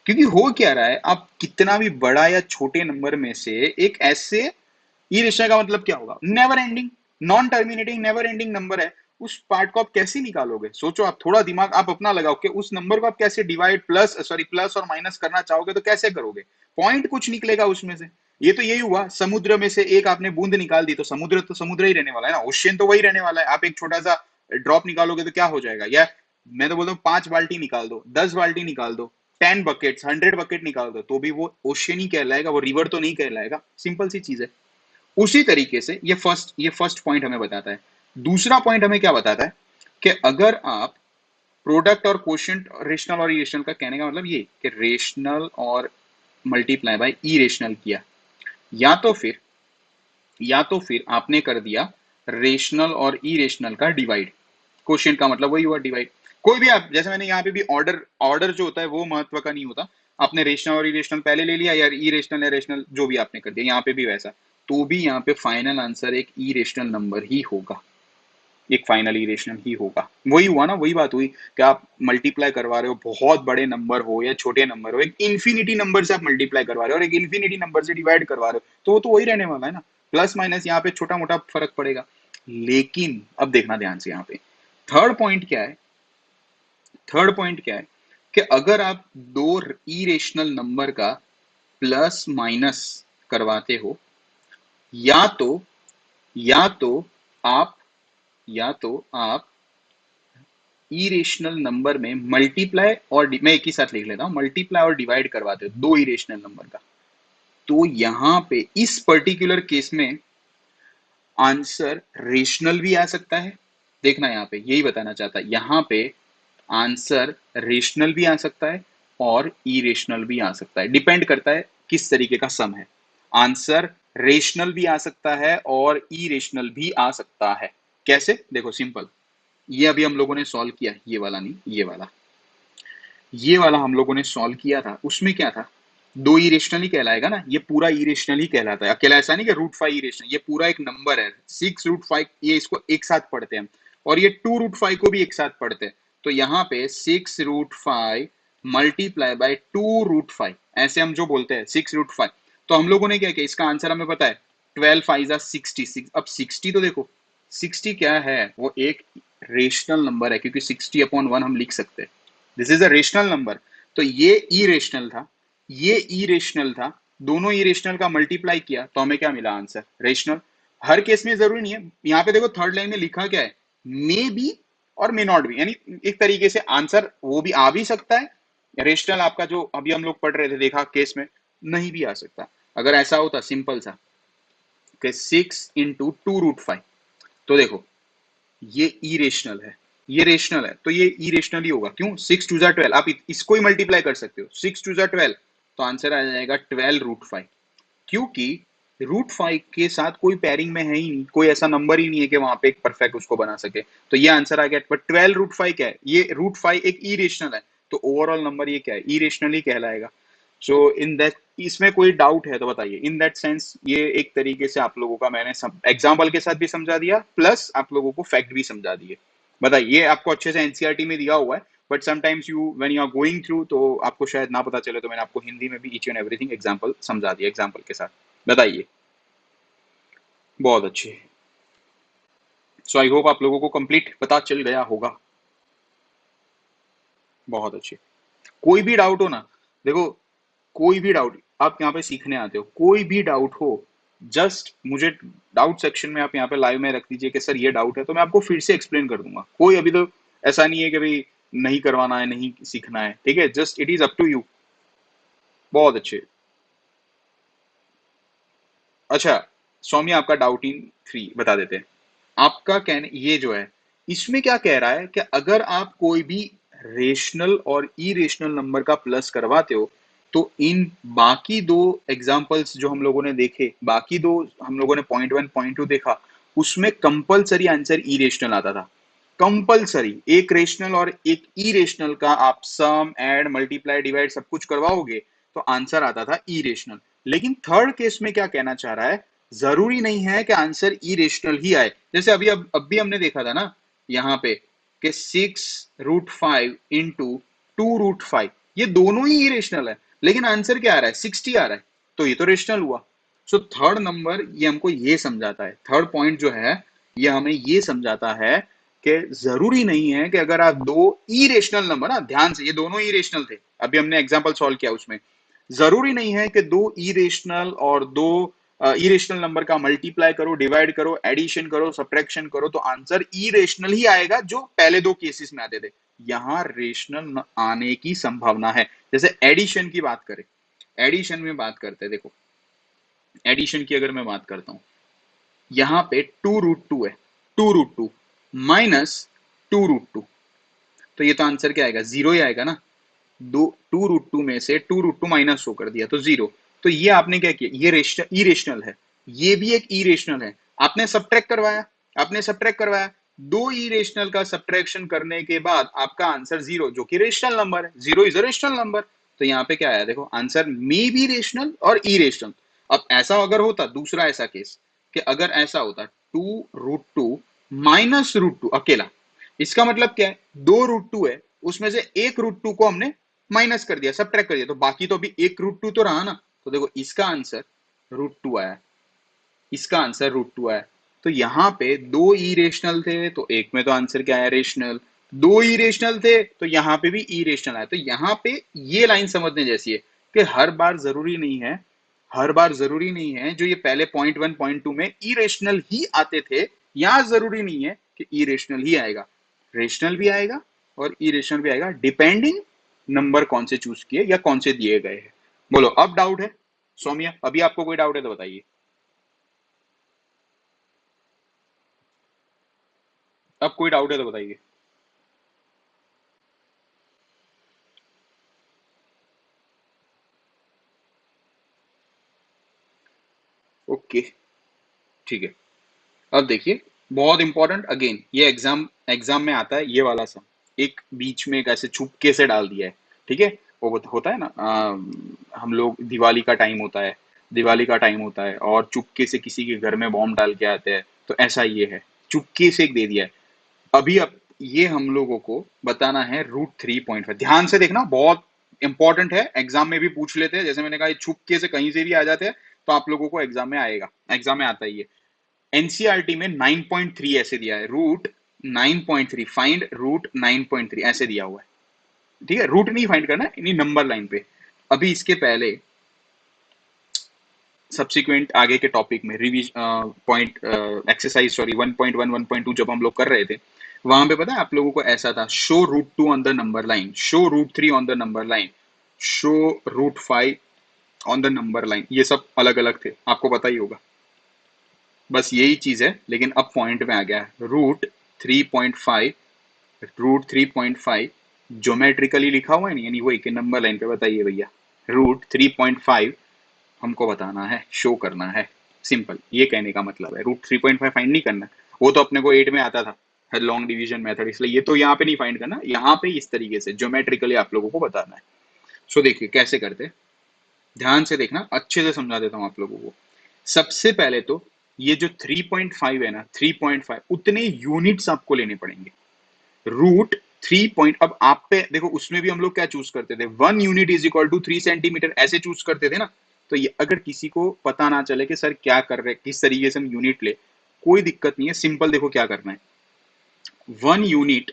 क्योंकि हो क्या रहा है, आप कितना भी बड़ा या छोटे नंबर में से एक ऐसे, इरेशनल का मतलब क्या होगा, never ending, non terminating, never ending number है। उस पार्ट को आप कैसे निकालोगे, सोचो, आप थोड़ा दिमाग आप अपना लगाओ कि उस नंबर को आप कैसे डिवाइड, प्लस और माइनस करना चाहोगे तो कैसे करोगे, पॉइंट कुछ निकलेगा उसमें से। ये तो यही हुआ, समुद्र में से एक आपने बूंद निकाल दी, तो समुद्र ही रहने वाला है ना, ओशियन तो वही रहने वाला है। आप एक छोटा सा ड्रॉप निकालोगे तो क्या हो जाएगा, या मैं तो बोलता हूँ 5 बाल्टी निकाल दो, 10 बाल्टी निकाल दो, 10 बकेट, 100 बकेट निकाल दो, तो भी वो ओशियन ही कहलाएगा, वो रिवर तो नहीं कहलाएगा। सिंपल सी चीज है। उसी तरीके से ये फर्स्ट पॉइंट हमें बताता है। दूसरा पॉइंट हमें क्या बताता है, कि अगर आप प्रोडक्ट और कोशिएंट, रेशनल और इरेशनल का, कहने का मतलब ये कि रेशनल और मल्टीप्लाई बाय इरेशनल किया, या तो फिर आपने कर दिया रेशनल और इरेशनल का डिवाइड, क्वेश्चन का मतलब वही हुआ, डिवाइड। कोई भी आप, जैसे मैंने यहाँ पे भी ऑर्डर, ऑर्डर जो होता है वो महत्व का नहीं होता। आपने रेशनल और इरेशनल पहले ले लिया, या इरेशनल या रेशनल जो भी आपने कर दिया, यहाँ पे भी वैसा, तो भी यहाँ पे फाइनल आंसर एक इरेशनल नंबर ही होगा, एक फाइनल इरेशनल ही होगा। वही हुआ ना, वही बात हुई कि आप मल्टीप्लाई करवा रहे हो, बहुत बड़े नंबर हो या छोटे नंबर हो, एक इन्फिनिटी नंबर से आप मल्टीप्लाई करवा रहे हो और एक इन्फिनिटी नंबर से डिवाइड करवा रहे हो, तो वही रहने वाला है ना। प्लस माइनस यहाँ पे छोटा मोटा फर्क पड़ेगा। लेकिन अब देखना ध्यान से यहाँ पे, थर्ड पॉइंट क्या है, थर्ड पॉइंट क्या है, कि अगर आप दो इरेशनल नंबर का प्लस माइनस करवाते हो, या तो या तो आप या तो आप इरेशनल नंबर में मल्टीप्लाई और मैं एक ही साथ लिख लेता हूं, मल्टीप्लाई और डिवाइड करवाते हो दो इरेशनल नंबर का, तो यहां पे इस पर्टिकुलर केस में आंसर रेशनल भी आ सकता है देखना यहाँ पे यही बताना चाहता है, यहाँ पे आंसर रेशनल भी आ सकता है और इरेशनल भी आ सकता है, डिपेंड करता है किस तरीके का सम है। आंसर रेशनल भी आ सकता है और इरेशनल भी आ सकता है। कैसे? देखो सिंपल, ये अभी हम लोगों ने सॉल्व किया, ये वाला नहीं, ये वाला हम लोगों ने सॉल्व किया था, उसमें क्या था, दो इरेशनल ही कहलाएगा ना, ये पूरा इरेशनल ही कहलाता है, अकेला ऐसा नहीं कि रूट फाइव इरेशनल, ये पूरा एक नंबर है, 6 रूट 5, ये इसको एक साथ पढ़ते हैं हम, और ये 2 रूट 5 को भी एक साथ पढ़ते हैं। तो यहाँ पे 6 रूट 5 मल्टीप्लाई बाय 2 रूट 5, ऐसे हम जो बोलते हैं 6 रूट 5। तो हम लोगों ने क्या किया, इसका आंसर हमें पता है, 12 5 60। अब 60 तो देखो, 60 क्या है, वो एक रेशनल नंबर है, क्योंकि 60/1 हम लिख सकते हैं, this is a rational number. तो ये इरेशनल था, ये इरेशनल था, दोनों इरेशनल का मल्टीप्लाई किया तो हमें क्या मिला, आंसर रेशनल। हर केस में जरूरी नहीं है, यहाँ पे देखो थर्ड लाइन में लिखा क्या है, मे बी और मे नॉट बी, यानी एक तरीके से आंसर वो भी आ भी सकता है, रेशनल आपका जो अभी हम लोग पढ़ रहे थे देखा केस में, नहीं भी आ सकता। अगर ऐसा होता सिंपल सा कि 6 × 2 रूट 5, तो देखो ये इरेशनल है, ये रेशनल है, तो ये इरेशनल ही होगा। क्यों? 6 2 12, आप इसको ही मल्टीप्लाई कर सकते हो, 6 2 12, तो आंसर आ जाएगा 12 √5, क्योंकि √5 के साथ कोई पेयरिंग में है ही नहीं, कोई ऐसा नंबर ही नहीं है कि वहां पे एक परफेक्ट उसको बना सके, तो ये आंसर आ गया। बट 12 √5 क्या है, ये √5 एक इरेशनल है, तो ओवरऑल नंबर ये क्या है, इरेशनल ही कहलाएगा। सो इन दैट, इसमें कोई डाउट है तो बताइए। इन दैट सेंस ये एक तरीके से आप लोगों का मैंने एग्जाम्पल के साथ भी समझा दिया, प्लस आप लोगों को फैक्ट भी समझा दिए। बताइए, ये आपको अच्छे से एनसीईआरटी में दिया हुआ है, but sometimes you when you are going through तो आपको शायद ना पता चले, तो मैंने आपको हिंदी में भी ईच एंड एवरीथिंग एग्जाम्पल समझा दिया, एग्जाम्पल के साथ। बताइए, बहुत अच्छे। सो आई होप आप लोगों को कंप्लीट पता चल गया होगा। बहुत अच्छे। कोई भी डाउट हो ना, देखो कोई भी डाउट, आप यहाँ पे सीखने आते हो, कोई भी डाउट हो, जस्ट मुझे डाउट सेक्शन में आप यहाँ पे लाइव में रख दीजिए कि सर ये डाउट है, तो मैं आपको फिर से एक्सप्लेन कर दूंगा। कोई अभी तो ऐसा नहीं है कि भाई नहीं करवाना है, नहीं सीखना है, ठीक है, just it is up to you. बहुत अच्छे। अच्छा, सौम्या आपका डाउट इन 3 बता देते हैं। आपका कहने ये जो है, इसमें क्या कह रहा है कि अगर आप कोई भी रेशनल और इरेशनल नंबर का प्लस करवाते हो, तो इन बाकी दो एग्जांपल्स जो हम लोगों ने देखे, बाकी दो हम लोगों ने पॉइंट 1 पॉइंट 2 देखा, उसमें कंपलसरी आंसर इरेशनल आता था। कंपलसरी एक रेशनल और एक इरेशनल का आप सम ऐड मल्टीप्लाई डिवाइड सब कुछ करवाओगे तो आंसर आता था इरेशनल। लेकिन थर्ड केस में क्या कहना चाह रहा है, जरूरी नहीं है कि आंसर इरेशनल ही आए। जैसे अभी अब भी हमने देखा था ना यहाँ पे कि 6 √5 इंटू 2 √5, ये दोनों ही इरेशनल है, लेकिन आंसर क्या आ रहा है, 60 आ रहा है, तो ये तो रेशनल हुआ। सो थर्ड नंबर ये हमको ये समझाता है, थर्ड पॉइंट जो है ये हमें ये समझाता है कि जरूरी नहीं है कि अगर आप दो इरेशनल नंबर, ना ध्यान से, ये दोनों इरेशनल थे, अभी हमने एग्जांपल सॉल्व किया उसमें, जरूरी नहीं है कि दो इरेशनल और दो इरेशनल नंबर का मल्टीप्लाई करो, डिवाइड करो, एडिशन करो, सब्ट्रैक्शन करो तो आंसर इरेशनल ही आएगा, जो पहले दो केसेस में आते थे। यहां रेशनल आने की संभावना है। जैसे एडिशन की बात करें, एडिशन में बात करते हैं, देखो एडिशन की अगर मैं बात करता हूं, यहां पे 2 √2 है, 2 √2 माइनस 2 √2, तो ये तो आंसर क्या आएगा, जीरो ही आएगा ना। दो 2 √2 में से 2 √2 माइनस हो कर दिया तो जीरो। तो ये आपने क्या किया, ये इरेशनल है, ये भी एक इरेशनल है, आपने सब्ट्रैक्ट करवाया, आपने सब्ट्रैक्ट करवाया, दो इरेशनल का सब्ट्रैक्शन करने के बाद आपका आंसर जीरो, जो कि रेशनल नंबर है, zero is a rational number. तो यहाँ पे क्या आया, देखो आंसर मे बी रेशनल और इरेशनल। अब ऐसा अगर होता, दूसरा ऐसा केस कि अगर ऐसा होता 2 √2 माइनस √2 अकेला, इसका मतलब क्या है, 2 √2 है, उसमें से 1 √2 को हमने माइनस कर दिया, सब ट्रैक कर दिया, तो बाकी तो अभी 1 √2 तो रहा ना। तो देखो इसका आंसर √2 आया, इसका आंसर √2 आया। तो यहाँ पे दो इरेशनल थे तो एक में तो आंसर क्या आया, रेशनल। दो इरेशनल थे तो यहाँ पे भी इरेशनल आया। तो यहाँ पे ये लाइन समझने जैसी है कि हर बार जरूरी नहीं है, हर बार जरूरी नहीं है जो ये पहले पॉइंट 1 पॉइंट 2 में इरेशनल ही आते थे, यहाँ जरूरी नहीं है कि इरेशनल ही आएगा, रेशनल भी आएगा और इरेशनल भी आएगा, डिपेंडिंग नंबर कौन से चूज किए या कौन से दिए गए हैं। बोलो अब डाउट है सौम्या, अभी आपको कोई डाउट है तो बताइए। अब कोई डाउट है तो बताइए। ओके, ठीक है। अब देखिए, बहुत इंपॉर्टेंट, अगेन ये एग्जाम एग्जाम में आता है ये वाला सा, एक बीच में एक ऐसे चुपके से डाल दिया है, ठीक है। वो होता है ना, हम लोग दिवाली का टाइम होता है, दिवाली का टाइम होता है और चुपके से किसी के घर में बॉम्ब डाल के आते हैं, तो ऐसा ये है, चुपके से एक दे दिया है। अभी अब ये हम लोगों को बताना है √3.5। ध्यान से देखना, बहुत इंपॉर्टेंट है, एग्जाम में भी पूछ लेते हैं, जैसे मैंने कहा ये छुपके से कहीं से भी आ जाते हैं, तो आप लोगों को एग्जाम में आएगा, एग्जाम में आता है ये। एनसीईआरटी में 9.3 ऐसे दिया है, √9.3, फाइंड √9.3 ऐसे दिया हुआ है, ठीक है। रूट नहीं फाइंड करना, इन्हीं नंबर लाइन पे। अभी इसके पहले सब्सिक्वेंट आगे के टॉपिक में रिवीज पॉइंट एक्सरसाइज, सॉरी 1.1 1.2 जब हम लोग कर रहे थे, वहां पे पता है आप लोगों को ऐसा था, show √2 on the number line, show √3 on the number line, show √5 on the number line, ये सब अलग अलग थे, आपको पता ही होगा। बस यही चीज है, लेकिन अब पॉइंट में आ गया है, √3.5, √3.5 ज्योमेट्रिकली लिखा हुआ है नहीं, यानी वही के नंबर लाइन पे बताइए भैया, √3.5 हमको बताना है, शो करना है, सिंपल, ये कहने का मतलब है। √3.5 फाइंड नहीं करना, वो तो अपने को 8 में आता था, लॉन्ग डिवीजन मेथड, इसलिए ये तो यहाँ पे नहीं फाइंड करना, यहाँ पे इस तरीके से ज्योमेट्रिकली आप लोगों को बताना है। सो देखिए कैसे करते हैं, ध्यान से देखना, अच्छे से समझा देता हूँ आप लोगों को। सबसे पहले तो ये जो 3.5 है ना, 3.5 उतने यूनिट्स आपको लेने पड़ेंगे। √3 अब आप पे देखो, उसमें भी हम लोग क्या चूज करते थे, 1 unit is equal to 3 centimetre, ऐसे चूज करते थे ना। तो ये अगर किसी को पता ना चले कि सर क्या कर रहे, किस तरीके से हम यूनिट ले, कोई दिक्कत नहीं है, सिंपल देखो क्या करना है। 1 unit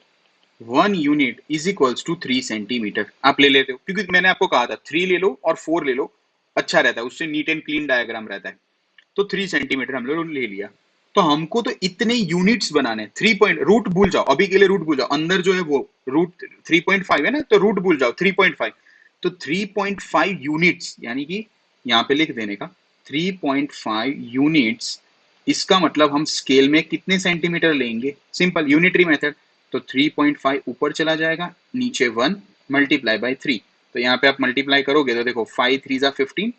1 unit is equals to 3 centimetre आप ले लेते हो, क्योंकि मैंने आपको कहा था 3 ले लो और 4 ले लो, अच्छा रहता है, उससे नीट एंड क्लीन डायग्राम रहता है। तो 3 सेंटीमीटर हम लोग ले लिया। तो हमको तो इतने यूनिट्स बनाने, 3 रूट भूल जाओ, अभी के लिए रूट भूल जाओ, अंदर जो है वो √3.5 है ना, तो रूट भूल जाओ 3.5। तो 3.5 यूनिट्स, यानी कि यहाँ पे लिख देने का 3.5 यूनिट्स, इसका मतलब हम स्केल में कितने सेंटीमीटर लेंगे, सिंपल यूनिटरी मेथड। तो 3.5 ऊपर चला जाएगा, नीचे 1 मल्टीप्लाई बाई 3। तो यहाँ पे आप मल्टीप्लाई करोगे तो देखो 5 3 जा 15,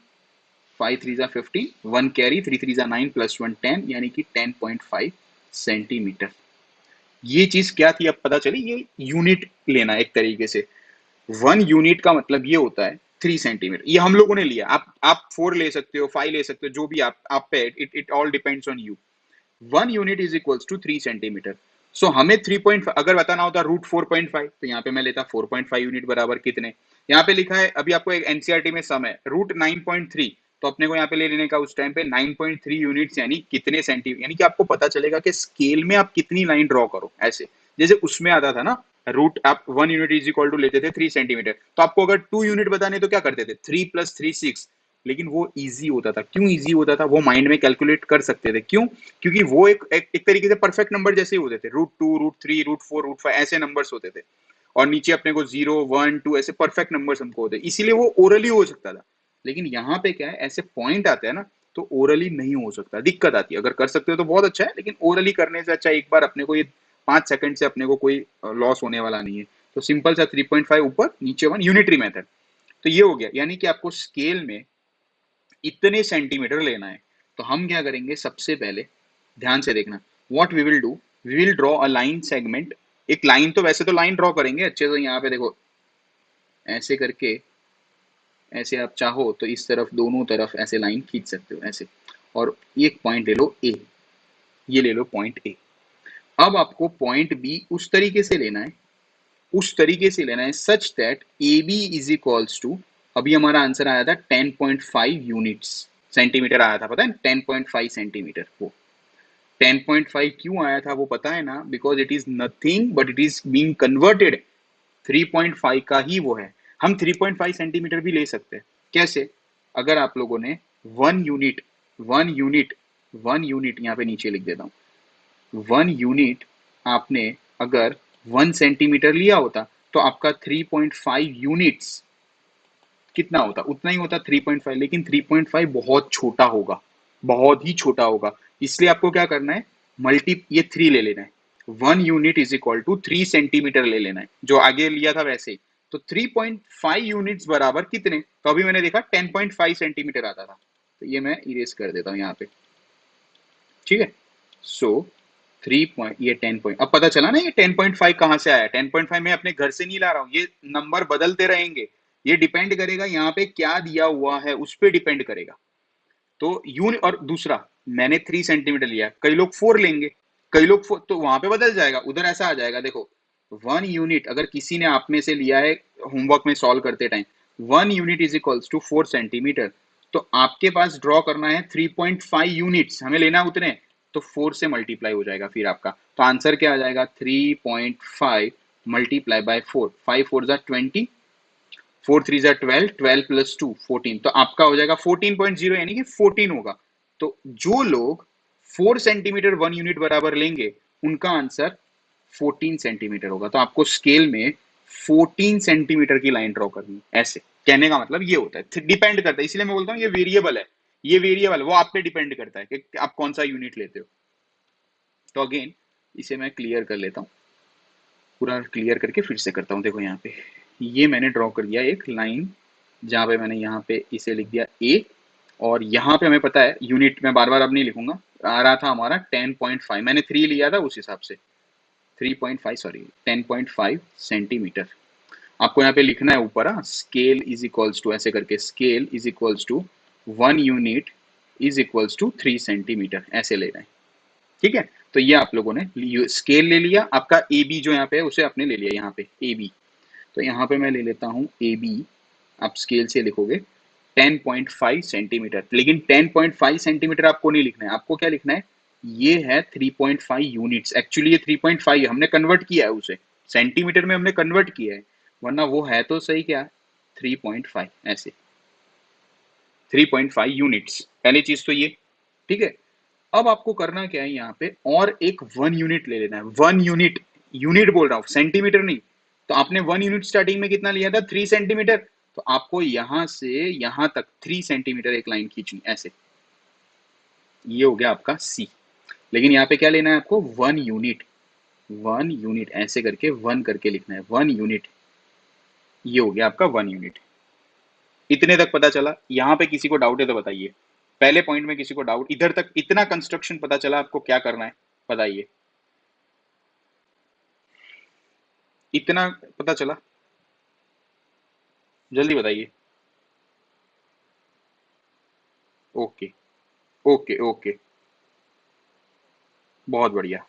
5 3 जा 15, 1 कैरी, 3 3 जा 9 प्लस 1 10, यानी कि 10.5 सेंटीमीटर। ये चीज क्या थी अब पता चली, ये यूनिट लेना एक तरीके से। 1 यूनिट का मतलब ये होता है 3 सेंटीमीटर, ये हम लोगों ने लिया, आप 4 ले सकते हो, 5 ले सकते हो, जो भी आप पे, it all depends on you. 1 unit is equals to 3 centimetre. So हमें 3.5 अगर बताना होता √4.5, तो यहाँ पे मैं लेता 4.5 यूनिट बराबर कितने, यहाँ पे लिखा है, अभी आपको एक एनसीईआरटी में सम है √9.3, तो अपने को यहाँ पे ले लेने का उस टाइम पे 9.3 यूनिट्स, यानी कितने सेंटीमीटर, यानी कि आपको पता चलेगा कि स्केल में आप कितनी लाइन ड्रॉ करो, ऐसे जैसे उसमें आता था ना, रूट आप 1 यूनिट इज इक्वल टू लेते थे 3 सेंटीमीटर, तो आपको अगर 2 यूनिट बताने तो क्या करते थे, 3 + 3 6, लेकिन वो इजी होता था, क्यों इजी होता था, वो माइंड में कैलकुलेट कर सकते थे, क्यों, क्योंकि वो एक तरीके से परफेक्ट नंबर जैसे ही होते थे, √2 √3 √4 √5 ऐसे नंबर्स होते थे, और नीचे अपने को 0 1 2 ऐसे परफेक्ट नंबर्स हमको होते, इसीलिए वो ओरली हो सकता था। लेकिन यहाँ पे क्या है, ऐसे पॉइंट आते हैं ना, तो ओरली नहीं हो सकता, दिक्कत आती है, अगर कर सकते हो तो बहुत अच्छा है, लेकिन ओरली करने से अच्छा एक बार अपने को ये 5 सेकंड से अपने को कोई लॉस होने वाला नहीं है। तो सिंपल सा 3.5 ऊपर नीचे 1, यूनिटरी मेथड। तो ये हो गया, यानी कि आपको स्केल में इतने सेंटीमीटर लेना है। तो हम क्या करेंगे, सबसे पहले ध्यान से देखना, what we will do, we will draw a line segment, एक लाइन, तो वैसे तो लाइन ड्रॉ करेंगे अच्छे से, यहाँ पे देखो ऐसे करके, ऐसे आप चाहो तो इस तरफ दोनों तरफ ऐसे लाइन खींच सकते हो ऐसे, और एक पॉइंट ले लो ए, ये ले लो पॉइंट ए। अब आपको पॉइंट बी उस तरीके से लेना है, उस तरीके से लेना है such that A B is equals to, अभी हमारा आंसर आया था 10.5 यूनिट्स, सेंटीमीटर आया था, पता है 10.5 सेंटीमीटर, वो 10.5 क्यों आया था वो पता है ना, because it is nothing but it is being converted, 3.5 का ही वो है। हम 3.5 सेंटीमीटर भी ले सकते हैं, कैसे, अगर आप लोगों ने 1 यूनिट 1 यूनिट 1 यूनिट यहाँ पे नीचे लिख देता हूँ, 1 यूनिट आपने अगर 1 सेंटीमीटर लिया होता, तो आपका 3.5 यूनिट्स कितना होता, उतना ही होता 3.5, लेकिन 3.5 बहुत छोटा होगा, बहुत ही छोटा होगा, इसलिए आपको क्या करना है, मल्टी ये 3 ले लेना है, 1 unit is equal to 3 centimetre ले लेना है, जो आगे लिया था वैसे ही। तो 3.5 यूनिट्स बराबर कितने, तो अभी मैंने देखा 10.5 सेंटीमीटर आता था, तो ये मैं इरेज कर देता हूं यहाँ पे, ठीक है। सो 3 पॉइंट, ये 10 पॉइंट, अब पता चला ना ये 10.5 कहां से आया। 10.5 मैं अपने घर से नहीं ला रहा हूं, ये नंबर बदलते रहेंगे, ये डिपेंड करेगा यहाँ पे क्या दिया हुआ है, उस पर डिपेंड करेगा। तो यूनिट, और दूसरा मैंने 3 सेंटीमीटर लिया, कई लोग 4 लेंगे, कई लोग 4, तो वहां पे बदल जाएगा, उधर ऐसा आ जाएगा। देखो 1 यूनिट अगर किसी ने आप में से लिया है होमवर्क में सॉल्व करते time, 1 unit is equals to 4 centimetre, तो आपके पास ड्रॉ करना है 3.5 यूनिट्स, हमें लेना उतने, तो 4 से मल्टीप्लाई हो जाएगा फिर आपका, तो आंसर क्या आ जाएगा 3.5 मल्टीप्लाई बाय 4, 5 4 जा 20, 4 3 जा 12, 12 प्लस 2 14, तो आपका हो जाएगा 14.0, यानी कि 14 होगा। तो जो लोग 4 सेंटीमीटर 1 यूनिट बराबर लेंगे उनका आंसर 14 सेंटीमीटर होगा। तो आपको स्केल में 14 सेंटीमीटर की लाइन ड्रॉ करनी है, ऐसे कहने का मतलब ये होता है, डिपेंड करता है, इसलिए मैं बोलता हूँ ये वेरिएबल है, ये वेरिएबल वो आप पे डिपेंड करता है कि आप कौन सा यूनिट लेते हो। तो अगेन इसे मैं क्लियर कर लेता हूँ, पूरा क्लियर करके फिर से करता हूँ। देखो यहाँ पे ये मैंने ड्रॉ कर दिया एक लाइन, जहाँ पे मैंने यहाँ पे इसे लिख दिया ए, और यहाँ पे हमें पता है यूनिट, मैं बार बार अब नहीं लिखूंगा, आ रहा था हमारा 10.5, मैंने 3 लिया था उस हिसाब से, 3.5 सॉरी 10.5 सेंटीमीटर। आपको यहाँ पे लिखना है ऊपर, स्केल इज इक्वल्स टू, ऐसे करके scale is equals to 1 unit is equals to 3 centimetre, ऐसे लेना है, ठीक है। तो ये आप लोगों ने स्केल ले लिया, आपका ए बी जो यहाँ पे है उसे आपने ले लिया यहाँ पे ए बी, तो यहाँ पे मैं ले लेता हूँ ए बी, आप स्केल से लिखोगे 10.5 सेंटीमीटर, लेकिन 10.5 सेंटीमीटर आपको नहीं लिखना है, आपको क्या लिखना है, ये है 3.5 यूनिट्स, एक्चुअली ये 3.5 है, हमने कन्वर्ट किया है उसे सेंटीमीटर में, हमने कन्वर्ट किया है, वरना वो है तो सही क्या 3.5, ऐसे 3.5 यूनिट्स, पहली चीज तो ये, ठीक है। अब आपको करना क्या है यहाँ पे, और एक 1 यूनिट ले लेना है, 1 यूनिट, यूनिट बोल रहा हूँ सेंटीमीटर नहीं। तो आपने 1 यूनिट स्टार्टिंग में कितना लिया था 3 सेंटीमीटर, तो आपको यहां से यहां तक 3 सेंटीमीटर एक लाइन खींचनी, ऐसे, ये हो गया आपका सी। लेकिन यहाँ पे क्या लेना है आपको 1 यूनिट, 1 यूनिट ऐसे करके 1 करके लिखना है, 1 यूनिट, ये हो गया आपका 1 यूनिट। इतने तक पता चला, यहाँ पे किसी को डाउट है तो बताइए, पहले पॉइंट में किसी को डाउट, इधर तक इतना कंस्ट्रक्शन पता चला आपको क्या करना है, बताइए, इतना पता चला, जल्दी बताइए। ओके ओके ओके, बहुत बढ़िया,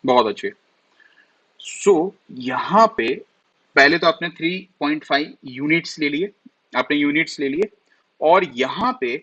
बहुत अच्छे। सो यहाँ पे पहले तो आपने 3.5 यूनिट्स ले लिए, आपने यूनिट्स ले लिए, और यहाँ पे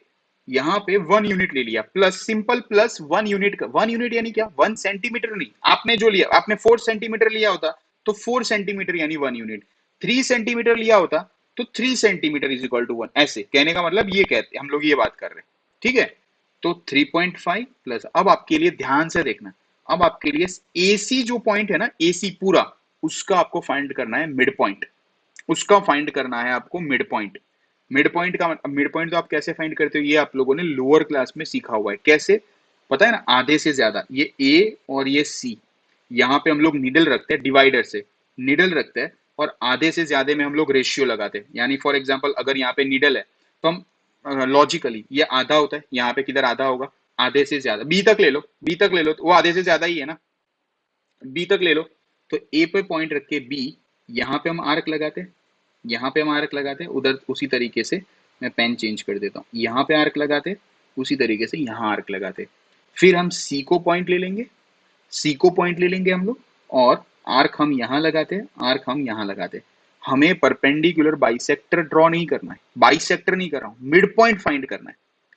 1 यूनिट ले लिया, प्लस सिंपल प्लस 1 यूनिट का, 1 यूनिट यानी क्या 1 सेंटीमीटर नहीं, आपने जो लिया, आपने 4 सेंटीमीटर लिया होता तो 4 सेंटीमीटर यानी 1 यूनिट, 3 सेंटीमीटर लिया होता तो 3 सेंटीमीटर इज इक्वल टू 1, ऐसे कहने का मतलब ये कहते हम लोग ये बात कर रहे हैं, ठीक है। तो 3.5 प्लस, अब आपके लिए ध्यान से देखना, अब आपके लिए एसी जो पॉइंट है ना, एसी पूरा, उसका आपको फाइंड करना है मिड पॉइंट, उसका फाइंड करना है आपको मिड पॉइंट। मिड पॉइंट का, मिड पॉइंट तो आप कैसे फाइंड करते हो, ये आप लोगों ने लोअर क्लास में सीखा हुआ है, कैसे पता है ना, आधे से ज्यादा, ये ए और ये सी, यहाँ पे हम लोग निडल रखते हैं, डिवाइडर से निडल रखते हैं, और आधे से ज्यादा में हम लोग रेशियो लगाते हैं, यानी फॉर एग्जाम्पल अगर यहाँ पे निडल है तो हम लॉजिकली ये आधा होता है, यहाँ पे किधर आधा होगा, आधे से ज्यादा, बी तक ले लो, बी तक ले लो, तो वो आधे से ज्यादा ही है ना, बी तक ले लो, तो ए पे पॉइंट रख के बी, यहाँ पे हम आर्क लगाते हैं, यहाँ पे हम आर्क लगाते हैं, उधर उसी तरीके से मैं पेन चेंज कर देता हूँ, यहाँ पे आर्क लगाते हैं, उसी तरीके से यहाँ आर्क लगाते हैं, फिर हम सी को पॉइंट ले लेंगे, सी को पॉइंट ले लेंगे हम लोग, और आर्क हम यहाँ लगाते हैं, आर्क हम यहाँ लगाते हैं। हमें परपेंडिकुलर बाइसेक्टर ड्रॉ नहीं करना है, बाइसेक्टर नहीं कर रहा हूँ, मिड पॉइंट फाइंड करना है।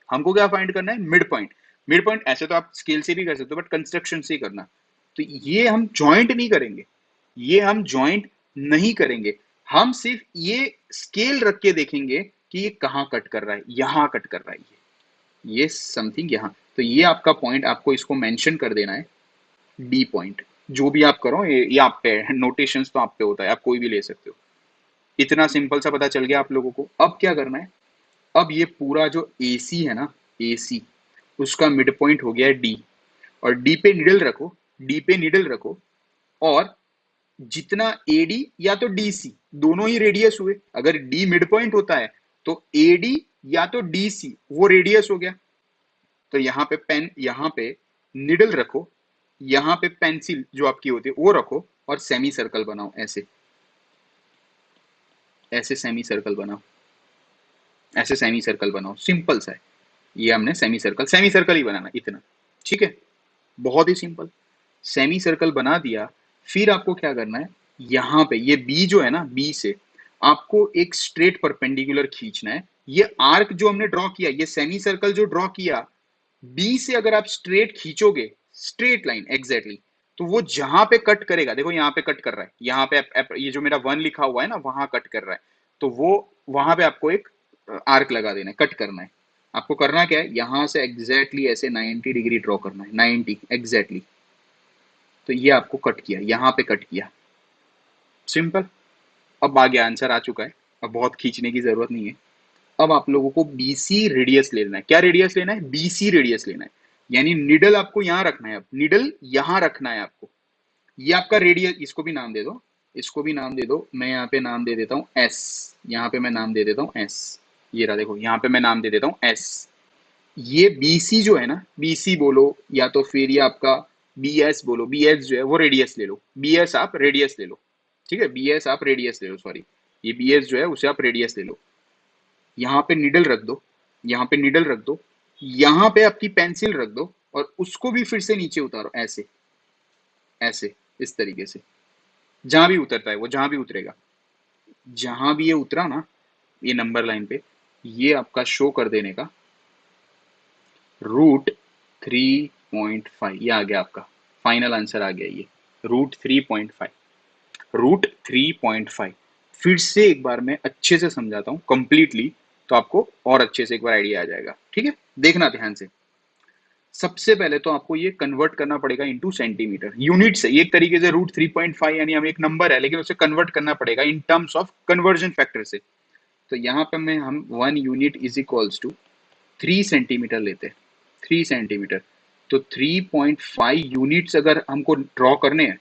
हमको क्या फाइंड करना है, मिड पॉइंट। मिड पॉइंट ऐसे तो आप स्केल से भी कर सकते हो, बट कंस्ट्रक्शन से ही करना। तो ये हम जॉइंट नहीं करेंगे, ये हम जॉइंट नहीं करेंगे, हम सिर्फ ये स्केल रख के देखेंगे कि ये कहाँ कट कर रहा है, यहाँ कट कर रहा है, ये समथिंग यहाँ, तो ये आपका पॉइंट, आपको इसको मेंशन कर देना है डी पॉइंट। जो भी आप करो ये आप पे, नोटेशंस तो आप पे होता है, आप कोई भी ले सकते हो। इतना सिंपल सा पता चल गया आप लोगों को। अब क्या करना है, अब ये पूरा जो AC है ना, AC, उसका मिड पॉइंट हो गया है डी, और डी पे निडल रखो, डी पे निडल रखो, और जितना एडी या तो डीसी, दोनों ही रेडियस हुए। अगर डी मिड पॉइंट होता है तो एडी या तो डीसी वो रेडियस हो गया। तो यहाँ पे पेन, यहाँ पे निडल रखो, यहाँ पे पेंसिल जो आपकी होती है वो रखो, और सेमी सर्कल बनाओ ऐसे, ऐसे सेमी सर्कल बनाओ, ऐसे सेमी सर्कल बनाओ, सिंपल सा है। ये हमने सेमी सर्कल ही बनाना इतना, ठीक है, बहुत ही सिंपल। सेमी सर्कल बना दिया, फिर आपको क्या करना है, यहाँ पे ये बी जो है ना, बी से आपको एक स्ट्रेट परपेंडिकुलर खींचना है। ये आर्क जो हमने ड्रॉ किया, ये सेमी सर्कल जो ड्रॉ किया, बी से अगर आप स्ट्रेट खींचोगे, स्ट्रेट लाइन एग्जैक्टली, तो वो जहां पे कट करेगा, देखो यहाँ पे कट कर रहा है, यहाँ पे ये जो मेरा 1 लिखा हुआ है ना, वहां कट कर रहा है, तो वो वहां पे आपको एक आर्क लगा देना है, कट करना है। आपको करना क्या है, यहां से एग्जैक्टली ऐसे 90 डिग्री ड्रॉ करना है, 90 एग्जैक्टली। तो ये आपको कट किया, यहाँ पे कट किया, सिंपल। अब आ गया, आंसर आ चुका है, अब बहुत खींचने की जरूरत नहीं है। अब आप लोगों को बीसी रेडियस लेना है। क्या रेडियस लेना है, बीसी रेडियस लेना है, यानी निडल आपको यहां रखना है, अब निडल यहां रखना है आपको। ये आपका रेडियस, इसको भी नाम दे दो, इसको भी नाम दे दो। मैं यहाँ पे नाम दे देता हूँ एस, यहाँ पे मैं नाम दे देता हूँ एस। ये रहा, देखो यहाँ पे मैं नाम दे देता हूँ एस। ये बीसी जो है ना, बीसी बोलो या तो फिर ये आपका बी एस बोलो, बी एस जो है वो रेडियस ले लो, बी एस आप रेडियस ले लो, ठीक है, बी एस आप रेडियस ले लो, सॉरी, ये बी एस जो है उसे आप रेडियस ले लो। यहाँ पे निडल रख दो, यहाँ पे निडल रख दो, यहाँ पे आपकी पेंसिल रख दो, और उसको भी फिर से नीचे उतारो ऐसे, ऐसे, इस तरीके से। जहां भी उतरता है वो, जहां भी उतरेगा, जहां भी ये उतरा ना, ये नंबर लाइन पे, ये आपका शो कर देने का √3.5, ये आ गया आपका फाइनल आंसर, आ गया ये √3.5, √3.5। फिर से एक बार मैं अच्छे से समझाता हूँ कंप्लीटली, तो आपको और अच्छे से एक बार आइडिया आ जाएगा, ठीक है, देखना ध्यान से। सबसे पहले तो आपको ये कन्वर्ट करना पड़ेगा इनटू सेंटीमीटर, यूनिट से, एक तरीके से √3.5 यानी हम एक नंबर है लेकिन उसे कन्वर्ट करना पड़ेगा in terms of conversion factor से। तो यहाँ पे मैं हम 1 unit is equals to 3 centimetre लेते हैं, 3 सेंटीमीटर। तो 3.5 यूनिट्स अगर हमको ड्रॉ करने हैं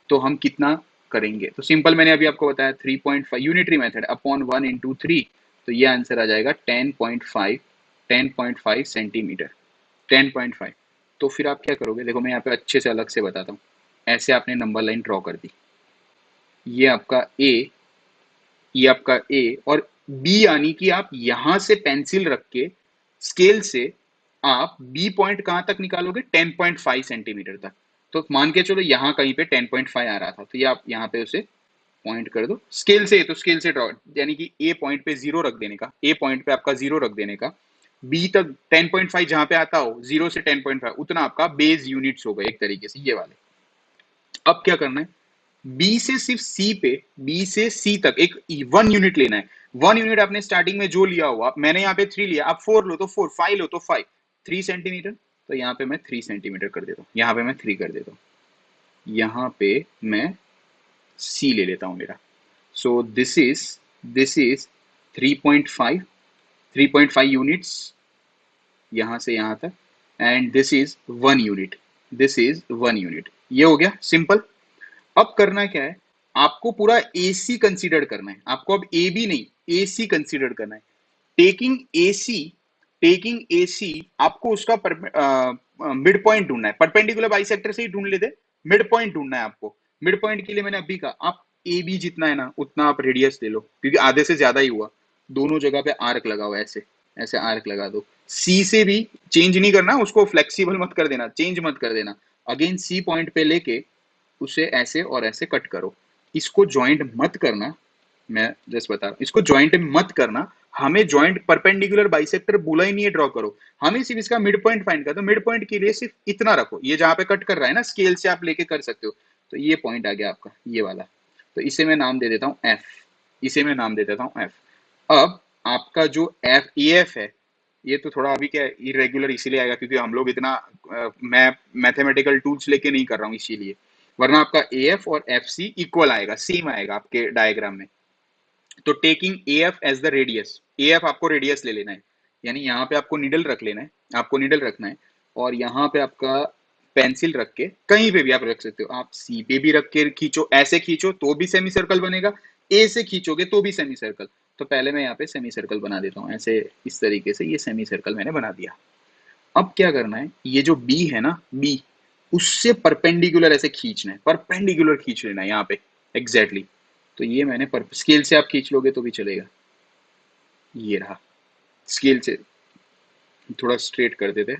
तो हम कितना करेंगे, तो सिंपल, मैंने अभी आपको बताया 3.5 यूनिटरी मेथड अपॉन 1 इंटू 3, तो ये आंसर आ जाएगा 10.5, 10.5 सेंटीमीटर, 10.5। तो फिर आप क्या करोगे, देखो मैं यहाँ पे अच्छे से अलग से बताता हूँ। ऐसे आपने नंबर लाइन ड्रॉ कर दी, ये आपका ए, ये आपका ए, और बी यानी कि आप यहां से पेंसिल रख के स्केल से आप बी पॉइंट कहां तक निकालोगे, 10.5 सेंटीमीटर तक। तो मान के चलो यहाँ कहीं पे 10.5 आ रहा था, तो ये आप यहाँ पे उसे पॉइंट कर दो स्केल से, तो स्केल से ड्रॉ, यानी कि ए पॉइंट पे 0 रख देने का, ए पॉइंट पे आपका 0 रख देने का, बी तक 10.5 जहां पे आता हो, 0 से 10.5 उतना आपका बेस यूनिट्स हो गए एक तरीके से, ये वाले। अब क्या करना है, बी से सिर्फ सी पे, बी से सी तक एक 1 यूनिट लेना है। 1 यूनिट आपने स्टार्टिंग में जो लिया हुआ, मैंने यहाँ पे 3 लिया, आप 4 लो तो 4, 5 लो तो 5, 3 सेंटीमीटर। तो यहाँ पे मैं 3 सेंटीमीटर कर देता हूँ, यहाँ पे मैं 3 कर देता हूँ, यहाँ पे मैं सी ले लेता हूँ मेरा। सो दिस इज 3.5, 3.5 यूनिट्स यहां से यहां तक, and this is 1 unit, this is 1 unit. ये हो गया सिंपल। अब करना क्या है, आपको पूरा AC कंसीडर करना है, आपको अब ए बी नहीं, AC कंसीडर करना है। टेकिंग AC, टेकिंग AC, आपको उसका मिड पॉइंट ढूंढना है, परपेंडिकुलर बाइसेक्टर से ही ढूंढ लेते, मिड पॉइंट ढूंढना है आपको। मिड पॉइंट के लिए मैंने अभी कहा, आप AB जितना है ना उतना आप रेडियस ले लो, क्योंकि आधे से ज्यादा ही हुआ, दोनों जगह पे आर्क लगाओ, ऐसे ऐसे आर्क लगा दो। सी से भी चेंज नहीं करना, उसको फ्लेक्सिबल मत कर देना, चेंज मत कर देना, अगेन सी पॉइंट पे लेके उसे ऐसे और ऐसे कट करो। इसको ज्वाइंट मत करना, मैं जस्ट बता रहा हूँ, इसको ज्वाइंट मत करना। हमें ज्वाइंट परपेंडिकुलर बाइसेक्टर बोला ही नहीं है ड्रॉ करो, हमें सिर्फ इसका मिड पॉइंट फाइंड करना। तो मिड पॉइंट के लिए सिर्फ इतना रखो, ये जहां पे कट कर रहा है ना, स्केल से आप लेके कर सकते हो। तो ये पॉइंट आ गया आपका, ये वाला। तो इसे मैं नाम दे देता हूँ एफ, इसे मैं नाम दे देता हूँ एफ। अब आपका जो एफ ए एफ है, ये तो थोड़ा अभी क्या इरेगुलर इसीलिए आएगा क्योंकि हम लोग इतना मैं मैथमेटिकल टूल्स लेके नहीं कर रहा हूँ इसीलिए, वरना आपका ए एफ और एफ सी इक्वल आएगा, सेम आएगा आपके डायग्राम में। तो taking A F as the radius, A F आपको रेडियस ले लेना है, यानी यहाँ पे आपको निडल रख लेना है, आपको निडल रखना है, और यहाँ पे आपका पेंसिल रख के कहीं पे भी आप रख सकते हो, आप सी पे भी रख के खींचो, ऐसे खींचो तो भी सेमी सर्कल बनेगा, ए से खींचोगे तो भी सेमी सर्कल। तो पहले मैं यहाँ पे सेमी सर्कल बना देता हूँ, ऐसे इस तरीके से ये सेमी सर्कल मैंने बना दिया। अब क्या करना है, ये जो बी है ना, बी उससे परपेंडिकुलर ऐसे खींचना है, परपेंडिकुलर खींच लेना है यहाँ पे एग्जैक्टली। तो ये मैंने स्केल से आप खींच लोगे तो भी चलेगा, ये रहा, स्केल से थोड़ा स्ट्रेट कर देते,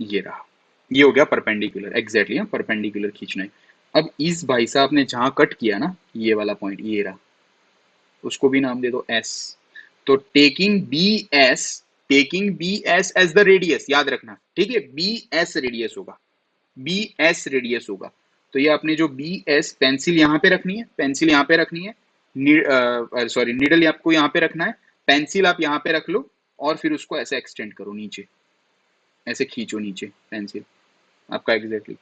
ये रहा, ये हो गया परपेंडिकुलर एग्जैक्टली, परपेंडिकुलर खींचना है। अब इस भाई साहब ने जहां कट किया ना, ये वाला पॉइंट ये रहा, उसको भी नाम दे दो एस। तो taking B S as the radius, याद रखना, ठीक है, बी एस रेडियस होगा, बी एस रेडियस होगा। तो ये आपने जो बी एस, पेंसिल यहाँ पे रखनी है, पेंसिल यहाँ पे रखनी है, सॉरी नीडल आपको यहाँ पे रखना है, पेंसिल आप यहाँ पे रख लो, और फिर उसको ऐसे एक्सटेंड करो नीचे, ऐसे खींचो नीचे पेंसिल आपका एग्जैक्टली।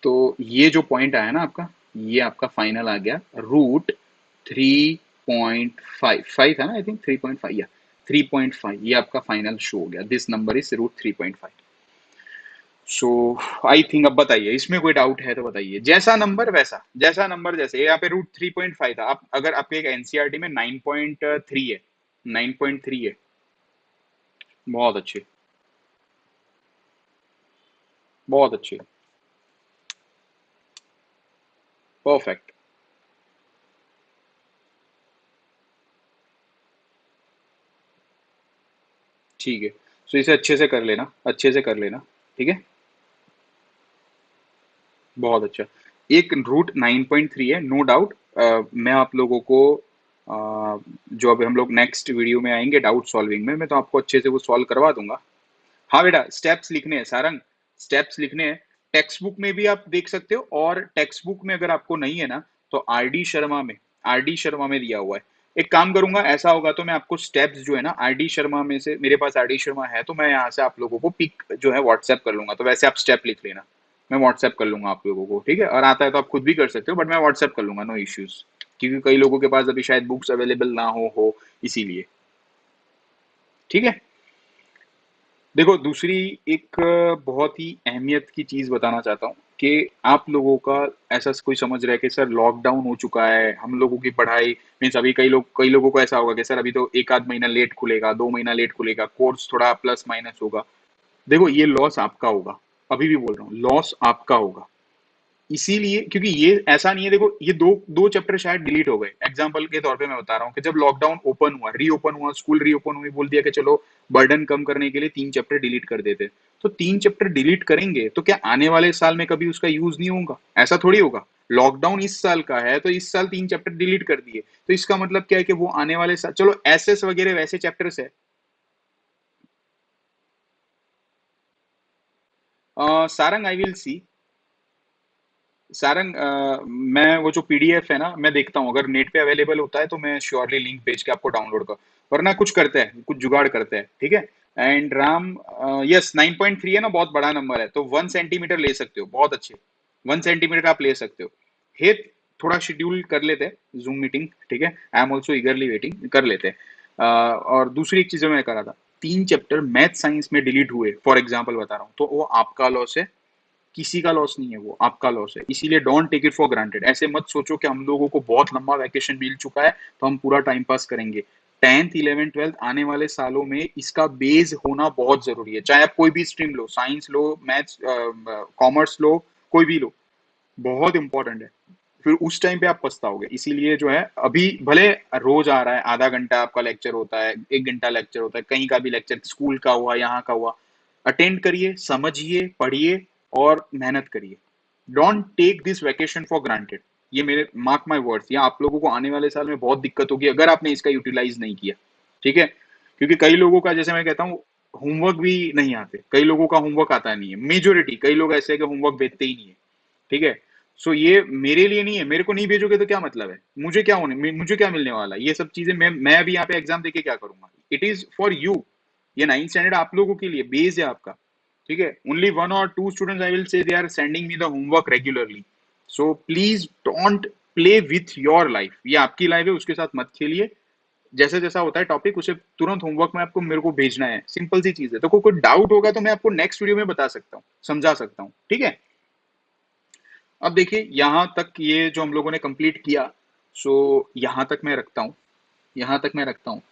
तो ये जो पॉइंट आया ना आपका, ये आपका फाइनल आ गया रूट 3.5 था ना, आई थिंक 3.5 या 3.5, ये आपका फाइनल शो हो गया, this number is root 3.5। So I think, अब बताइए इसमें कोई डाउट है तो बताइए, जैसा नंबर वैसा, जैसा नंबर जैसे, यहाँ पे रूट 3.5 था, आप अगर आपके एक एनसीईआरटी में 9.3 है, 9.3 है, बहुत अच्छे, बहुत अच्छे, परफेक्ट, ठीक है। सो इसे अच्छे से कर लेना, अच्छे से कर लेना, ठीक है, बहुत अच्छा। एक रूट 9.3 है, नो डाउट। मैं आप लोगों को जो अभी हम लोग नेक्स्ट वीडियो में आएंगे डाउट सॉल्विंग में, मैं तो आपको अच्छे से वो सॉल्व करवा दूंगा। हाँ बेटा, स्टेप्स लिखने हैं सारंग, स्टेप्स लिखने हैं, टेक्स्ट बुक में भी आप देख सकते हो, और टेक्स्ट बुक में अगर आपको नहीं है ना, तो आर डी शर्मा में दिया हुआ है। एक काम करूंगा, ऐसा होगा तो मैं आपको स्टेप्स जो है ना आर डी शर्मा में से, मेरे पास आर डी शर्मा है, तो मैं यहाँ से आप लोगों को पिक जो है व्हाट्सएप कर लूंगा, तो वैसे आप स्टेप लिख लेना, मैं व्हाट्सएप कर लूंगा आप लोगों को, ठीक है, और आता है तो आप खुद भी कर सकते हो, बट मैं व्हाट्सएप कर लूंगा, नो इश्यूज, क्योंकि कई लोगों के पास अभी शायद बुक्स अवेलेबल ना हो इसीलिए, ठीक है। देखो दूसरी एक बहुत ही अहमियत की चीज बताना चाहता हूँ कि आप लोगों का ऐसा कोई समझ रहा है कि सर लॉकडाउन हो चुका है, हम लोगों की पढ़ाई मीन्स अभी कई लोगों को ऐसा होगा कि सर अभी तो एक आध महीना लेट खुलेगा, 2 महीना लेट खुलेगा, कोर्स थोड़ा प्लस माइनस होगा। देखो ये लॉस आपका होगा, अभी भी बोल रहा हूँ, लॉस आपका होगा, इसीलिए क्योंकि ये ऐसा नहीं है, देखो ये दो दो चैप्टर शायद डिलीट हो गए, एग्जांपल के तौर पे मैं बता रहा हूँ कि जब लॉकडाउन ओपन हुआ, रीओपन हुआ, स्कूल रीओपन हुई, बोल दिया कि चलो बर्डन कम करने के लिए 3 चैप्टर डिलीट कर देते, तो 3 चैप्टर डिलीट करेंगे तो क्या आने वाले साल में कभी उसका यूज नहीं होगा? ऐसा थोड़ी होगा। लॉकडाउन इस साल का है तो इस साल 3 चैप्टर डिलीट कर दिए, तो इसका मतलब क्या है कि वो आने वाले साल, चलो एसएस वगैरह वैसे चैप्टर्स है। Sarang I will see, Sarang मैं वो जो पीडीएफ है ना, मैं देखता हूँ अगर नेट पे अवेलेबल होता है तो मैं श्योरली लिंक भेज के आपको डाउनलोड कर, वरना कुछ करते हैं, कुछ जुगाड़ करते हैं, ठीक है। एंड राम, यस 9.3 है ना, बहुत बड़ा नंबर है, तो 1 सेंटीमीटर ले सकते हो, बहुत अच्छे, 1 सेंटीमीटर आप ले सकते हो। हेत थोड़ा शेड्यूल कर लेते हैं जूम मीटिंग, ठीक है, आई एम ऑल्सो ईगरली वेटिंग, कर लेते हैं। और दूसरी एक चीज जो मैं करा था, 3 चैप्टर मैथ साइंस में डिलीट हुए, फॉर एग्जाम्पल बता रहा हूँ, तो वो आपका लॉस है, किसी का लॉस नहीं है, वो आपका लॉस है, इसीलिए don't take it for granted. ऐसे मत सोचो कि हम लोगों को बहुत लंबा वैकेशन मिल चुका है तो हम पूरा टाइम पास करेंगे। 10th 11th 12th आने वाले सालों में इसका बेस होना बहुत जरूरी है, चाहे आप कोई भी स्ट्रीम लो, साइंस लो, मैथ्स, कॉमर्स लो, कोई भी लो, बहुत इंपॉर्टेंट है। फिर उस टाइम पे आप पछताओगे, इसीलिए जो है अभी भले रोज आ रहा है, आधा घंटा आपका लेक्चर होता है, 1 घंटा लेक्चर होता है, कहीं का भी लेक्चर, स्कूल का हुआ, यहाँ का हुआ, अटेंड करिए, समझिए, पढ़िए और मेहनत करिए। Don't take this vacation for granted, ये मेरे मार्क माई वर्ड्स, या आप लोगों को आने वाले साल में बहुत दिक्कत होगी अगर आपने इसका यूटिलाइज नहीं किया, ठीक है। क्योंकि कई लोगों का, जैसे मैं कहता हूँ, होमवर्क भी नहीं आते, कई लोगों का होमवर्क आता नहीं है, मेजोरिटी, कई लोग ऐसे है कि होमवर्क भेजते ही नहीं है, ठीक है। सो ये मेरे लिए नहीं है, मेरे को नहीं भेजोगे तो क्या मतलब है, मुझे क्या होने, मुझे क्या मिलने वाला है, ये सब चीजें मैं अभी यहाँ पे एग्जाम देके क्या करूंगा, इट इज फॉर यू, ये 9th स्टैंडर्ड आप लोगों के लिए बेस है आपका, ठीक है। Only 1 or 2 students I will say they are sending me the homework regularly, so please don't play with your life, ये आपकी लाइफ है, उसके साथ मत खेलिए, जैसे जैसा होता है टॉपिक उसे तुरंत होमवर्क में आपको मेरे को भेजना है, सिंपल सी चीज है। तो कोई डाउट होगा तो मैं आपको नेक्स्ट वीडियो में बता सकता हूँ, समझा सकता हूँ, ठीक है। अब देखिए यहाँ तक ये जो हम लोगों ने कंप्लीट किया, सो यहाँ तक मैं रखता हूँ, यहाँ तक मैं रखता हूँ।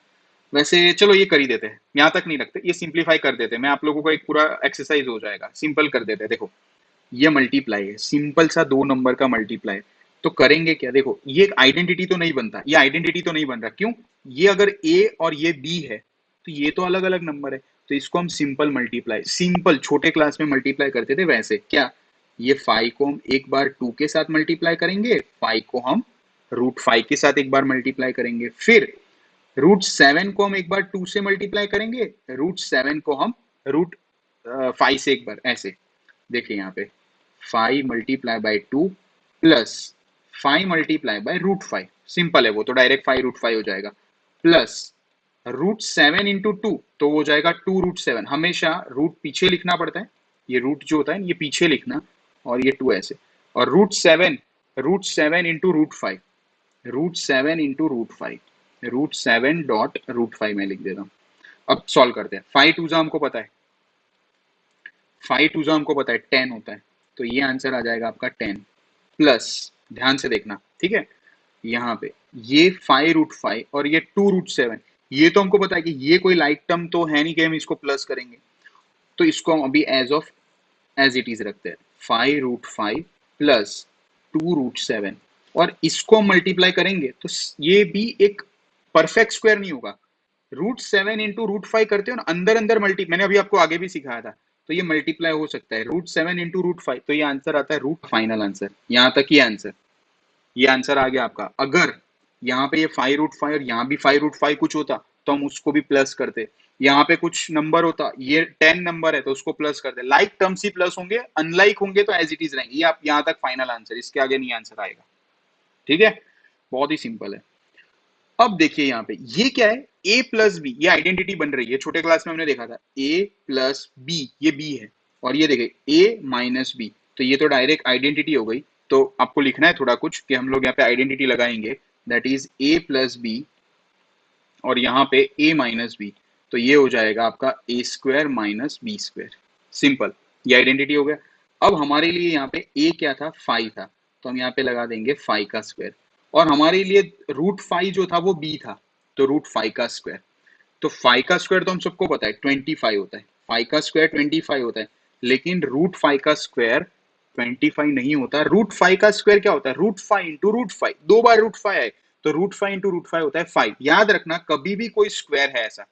वैसे चलो ये कर ही देते हैं, यहाँ तक नहीं रखते, ये सिंप्लीफाई कर देते हैं, मैं आप लोगों को एक पूरा एक्सरसाइज हो जाएगा, सिंपल कर देते हैं। देखो ये मल्टीप्लाई है, सिंपल सा 2 नंबर का मल्टीप्लाई। तो करेंगे क्या, देखो ये एक आइडेंटिटी तो नहीं बनता, ये आइडेंटिटी तो नहीं बन रहा, क्यों, ये अगर ए और ये बी है तो ये तो अलग अलग नंबर है, तो इसको हम सिंपल मल्टीप्लाई, सिंपल छोटे क्लास में मल्टीप्लाई करते थे वैसे क्या, ये 5 को हम एक बार 2 के साथ मल्टीप्लाई करेंगे, 5 को हम √5 के साथ एक बार मल्टीप्लाई करेंगे, फिर √7 को हम एक बार 2 से मल्टीप्लाई करेंगे, √7 को हम √5 से एक बार, ऐसे। देखिए यहाँ पे 5 multiply by 2 plus 5 multiply by √5, simple है वो तो, डायरेक्ट 5 √5 हो जाएगा, प्लस √7 इंटू 2 तो वो हो जाएगा 2 √7, हमेशा रूट पीछे लिखना पड़ता है, ये रूट जो होता है ये पीछे लिखना, और ये 2 ऐसे, और √7 इंटू √5, √7 डॉट √5 में लिख देता हूँ। अब सॉल्व करते हैं, 5 2 हमको पता है, 5 2 हमको पता है 10 होता है, तो ये आंसर आ जाएगा आपका 10, प्लस ध्यान से देखना, ठीक है, यहाँ पे ये 5 √5 और ये 2 √7, ये तो हमको पता है कि ये कोई लाइक टर्म तो है नहीं कि हम इसको प्लस करेंगे, तो इसको हम अभी एज इट इज रखते हैं, 5 √5 प्लस 2 √7, और इसको हम मल्टीप्लाई करेंगे तो ये भी एक परफेक्ट स्क्वायर नहीं होगा, √7 इंटू √5 करते हो ना, अंदर अंदर मल्टी, मैंने अभी आपको आगे भी सिखाया था, तो ये मल्टीप्लाई हो सकता है, √7 इंटू √5, तो ये आंसर आता है रूट, फाइनल आंसर, यहाँ तक ये आंसर आ गया आपका। अगर यहाँ पे ये 5 √5 और यहाँ भी 5 √5 कुछ होता तो हम उसको भी प्लस करते, यहाँ पे कुछ नंबर होता, ये 10 नंबर है तो उसको प्लस करते, लाइक टर्म्स ही प्लस होंगे, अनलाइक होंगे तो एज इट इज रहेंगे, ये आप यहाँ तक फाइनल आंसर, इसके आगे नहीं आंसर आएगा, ठीक है, बहुत ही सिंपल है। अब देखिए यहाँ पे ये क्या है, a प्लस बी, ये आइडेंटिटी बन रही है, छोटे क्लास में हमने देखा था a प्लस बी, ये b है, और ये देखिए a माइनस बी, तो ये तो डायरेक्ट आइडेंटिटी हो गई, तो आपको लिखना है थोड़ा कुछ कि हम लोग यहाँ पे आइडेंटिटी लगाएंगे, that is a plus B, और यहाँ पे a माइनस बी, तो ये हो जाएगा आपका a² माइनस b², सिंपल, ये आइडेंटिटी हो गया। अब हमारे लिए यहाँ पे a क्या था, 5 था, तो हम यहाँ पे लगा देंगे 5 का स्क्वायर, और हमारे लिए √5 जो था वो b था, तो √5 का स्क्वायर, तो 5 का स्क्वायर तो हम सबको पता है 25 होता है, 5 का स्क्वायर 25 होता है, लेकिन √5 का स्क्वायर 25 नहीं होता, √5 का स्क्वायर क्या होता है, √5 इंटू √5, 2 बार √5 है, तो √5 इंटू √5 होता है 5, याद रखना कभी भी कोई स्क्वायर है ऐसा,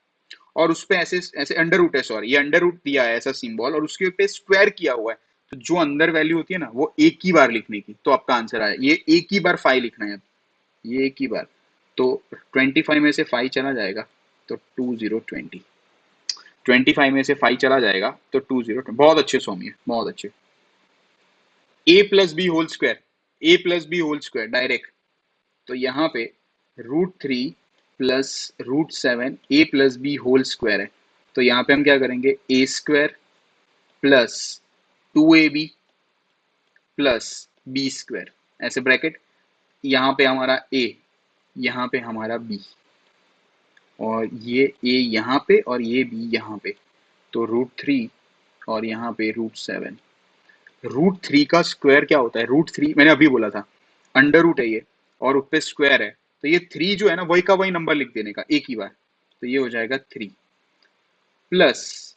और उस पे ऐसे ऐसे अंडर रूट है, सॉरी ये अंडर रूट दिया है ऐसा सिंबल, और उसके पे स्क्वायर किया हुआ है, तो जो अंदर वैल्यू होती है ना वो एक ही बार लिखने की, तो आपका आंसर आया, ये एक ही बार 5 लिखना है, ये एक ही बार, तो 25 में से 5 चला जाएगा तो 2020, 25 में से 5 चला जाएगा तो 2020, बहुत अच्छे सौम्य, बहुत अच्छे। a plus B whole square, a plus B whole square direct, तो यहाँ पे √3 plus √7 a plus B whole square है, तो यहाँ पे हम क्या करेंगे, a² plus 2ab plus b², ऐसे ब्रैकेट, यहाँ पे हमारा a, यहाँ पे हमारा b, और ये a यहाँ पे और ये b यहाँ पे, तो √3 और यहाँ पे √7, √3 का स्क्वायर क्या होता है, √3 मैंने अभी बोला था अंडर रूट है ये, और उस पे स्क्वायर है, तो ये 3 जो है ना वही का वही नंबर लिख देने का एक ही बार, तो ये हो जाएगा 3, प्लस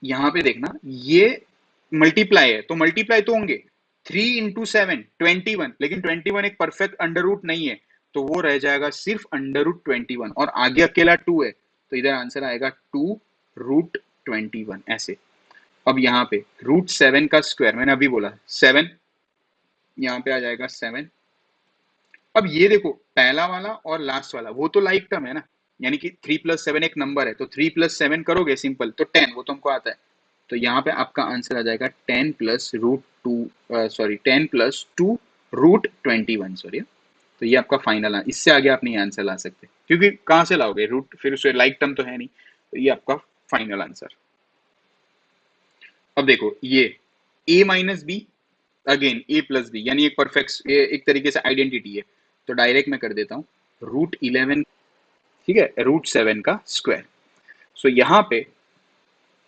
यहाँ पे देखना ये मल्टीप्लाई है, तो मल्टीप्लाई तो होंगे, 3 इंटू 7 21, लेकिन 21 एक परफेक्ट अंडर रूट नहीं है, तो वो रह जाएगा सिर्फ √21, और आगे अकेला 2 है, तो इधर आंसर आएगा 2√21 ऐसे। अब यहाँ पे √7 का स्क्वायर मैंने अभी बोला 7, यहाँ पे आ जाएगा 7। अब ये देखो पहला वाला और लास्ट वाला वो तो लाइक टर्म है ना, यानी कि 3 + 7 एक नंबर है, तो 3 + 7 करोगे सिंपल तो 10, वो तो हमको आता है, तो यहाँ पे आपका आंसर आ जाएगा 10 + √2 सॉरी, तो ये आपका फाइनल है, इससे आगे आप नहीं आंसर ला सकते, क्योंकि कहाँ से लाओगे रूट, फिर उसे लाइक टर्म तो है नहीं, तो ये आपका फाइनल आंसर। अब देखो ये a minus B, again a plus B, यानी एक परफेक्ट एक तरीके से आइडेंटिटी है, तो डायरेक्ट मैं कर देता हूँ √11 ठीक है, √7 का स्क्वायर। सो यहाँ पे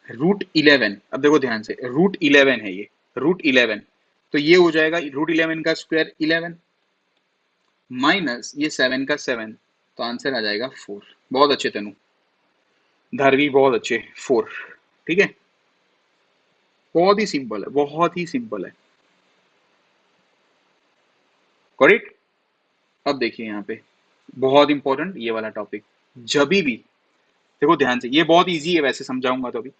√11, अब देखो ध्यान से, √11 है ये, √11, तो ये हो जाएगा √11 का स्क्वायर 11 माइनस ये 7 का 7, तो आंसर आ जाएगा 4। बहुत अच्छे तनु, धारवी बहुत अच्छे, 4। ठीक है, बहुत ही सिंपल है, बहुत ही सिंपल है। करेक्ट। अब देखिए यहाँ पे बहुत इंपॉर्टेंट ये वाला टॉपिक, जब भी देखो ध्यान से, ये बहुत इजी है वैसे, समझाऊंगा तो अभी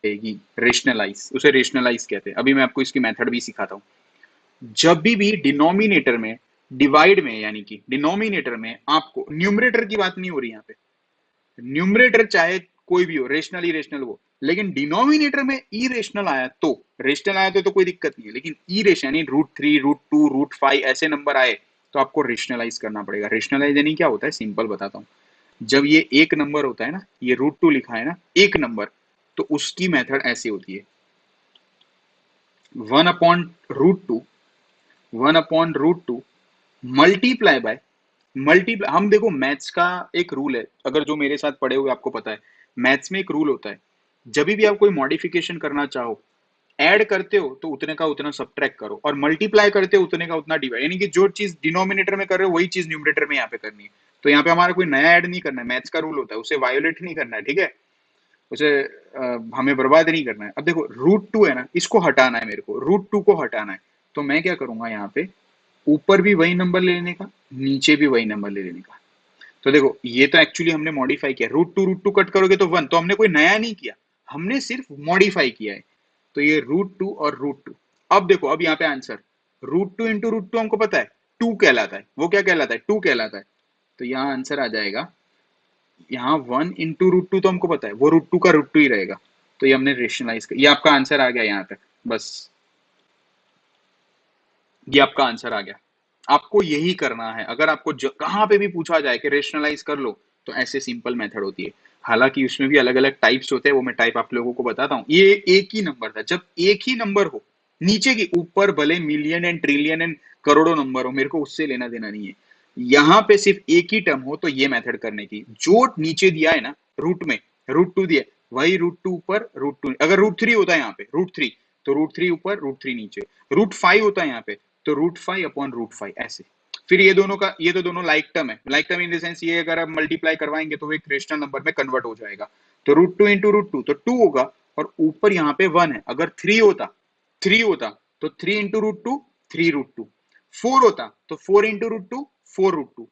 रहेगी। रेशनलाइज, उसे रेशनलाइज कहते हैं, अभी मैं आपको इसकी मेथड भी सिखाता हूँ। जब भी डिनोमिनेटर में, डिवाइड में, यानी कि डिनोमिनेटर में आपको, न्यूमरेटर की बात नहीं हो रही यहाँ पे, न्यूमरेटर चाहे कोई भी हो, रेशनल ही रेशनल हो, लेकिन डिनोमिनेटर में इरेशनल आया तो, रेशनल आया तो कोई दिक्कत नहीं है, लेकिन इरेशनल यानी √3, √2, √5 ऐसे नंबर आए तो आपको रेशनलाइज करना पड़ेगा। रेशनलाइज यानी क्या होता है, सिंपल बताता हूँ। जब ये एक नंबर होता है ना, ये √2 लिखा है ना, एक नंबर, तो उसकी मेथड ऐसी होती है, 1/√2, 1/√2 मल्टीप्लाई बाय, मल्टीप्लाई, हम देखो मैथ्स का एक रूल है, अगर जो मेरे साथ पढ़े हुए आपको पता है, मैथ्स में एक रूल होता है, जब भी आप कोई मॉडिफिकेशन करना चाहो, ऐड करते हो तो उतने का उतना सब्ट्रैक्ट करो, और मल्टीप्लाई करते हो उतने का उतना डिवाइड, यानी कि जो चीज डिनोमिनेटर में कर रहे हो वही चीज न्यूमरेटर में यहाँ पे करनी है। तो यहाँ पे हमारा कोई नया ऐड नहीं करना है, मैथ्स का रूल होता है, उसे वायोलेट नहीं करना है, ठीक है, उसे हमें बर्बाद नहीं करना है। अब देखो √2 है ना, इसको हटाना है मेरे को, √2 को हटाना है, तो मैं क्या करूंगा, यहाँ पे ऊपर भी वही नंबर ले लेने का, नीचे भी वही नंबर ले लेने का। तो देखो ये तो एक्चुअली हमने मॉडिफाई किया, √2 कट करोगे तो 1, तो हमने कोई नया नहीं किया, हमने सिर्फ मॉडिफाई किया है। तो ये √2 और √2, अब देखो, अब यहाँ पे आंसर, √2 इंटू √2 हमको पता है 2 कहलाता है, वो क्या कहलाता है, 2 कहलाता है, तो यहाँ आंसर आ जाएगा, यहाँ 1 इंटू √2 तो हमको पता है, वो √2 का √2 ही रहेगा। तो ये हमने रेशनलाइज कर, ये आपका आंसर आ गया यहाँ तक, बस ये आपका आंसर आ गया। आपको यही करना है, अगर आपको कहां पे भी पूछा जाए कि रेशनलाइज कर लो, तो ऐसे सिंपल मेथड होती है। हालांकि उसमें भी अलग अलग टाइप्स होते हैं, वो मैं टाइप आप लोगों को बताता हूँ। ये एक ही नंबर था, जब एक ही नंबर हो, नीचे की ऊपर भले मिलियन एंड ट्रिलियन एंड करोड़ों नंबर हो, मेरे को उससे लेना देना नहीं है। यहाँ पे सिर्फ एक ही टर्म हो तो ये मेथड करने की, जो नीचे दिया है ना रूट में, √2 दिया, वही √2 ऊपर, √2, अगर √3 होता है यहाँ पे √3, तो √3 ऊपर, √3 नीचे, √5 होता है यहाँ पे, तो √5/√5 ऐसे। फिर ये दोनों का, ये तो दोनों लाइक टर्म है, like term in the sense ये अगर आप मल्टीप्लाई करवाएंगे तो वो एक रेशनल नंबर में कन्वर्ट हो जाएगा। तो √2 इंटू √2 तो 2 होगा, और ऊपर यहाँ पे 1 है, अगर 3 होता, 3 होता तो 3 इंटू √2, 3√2, 4 होता तो 4 इंटू √2, 4√2,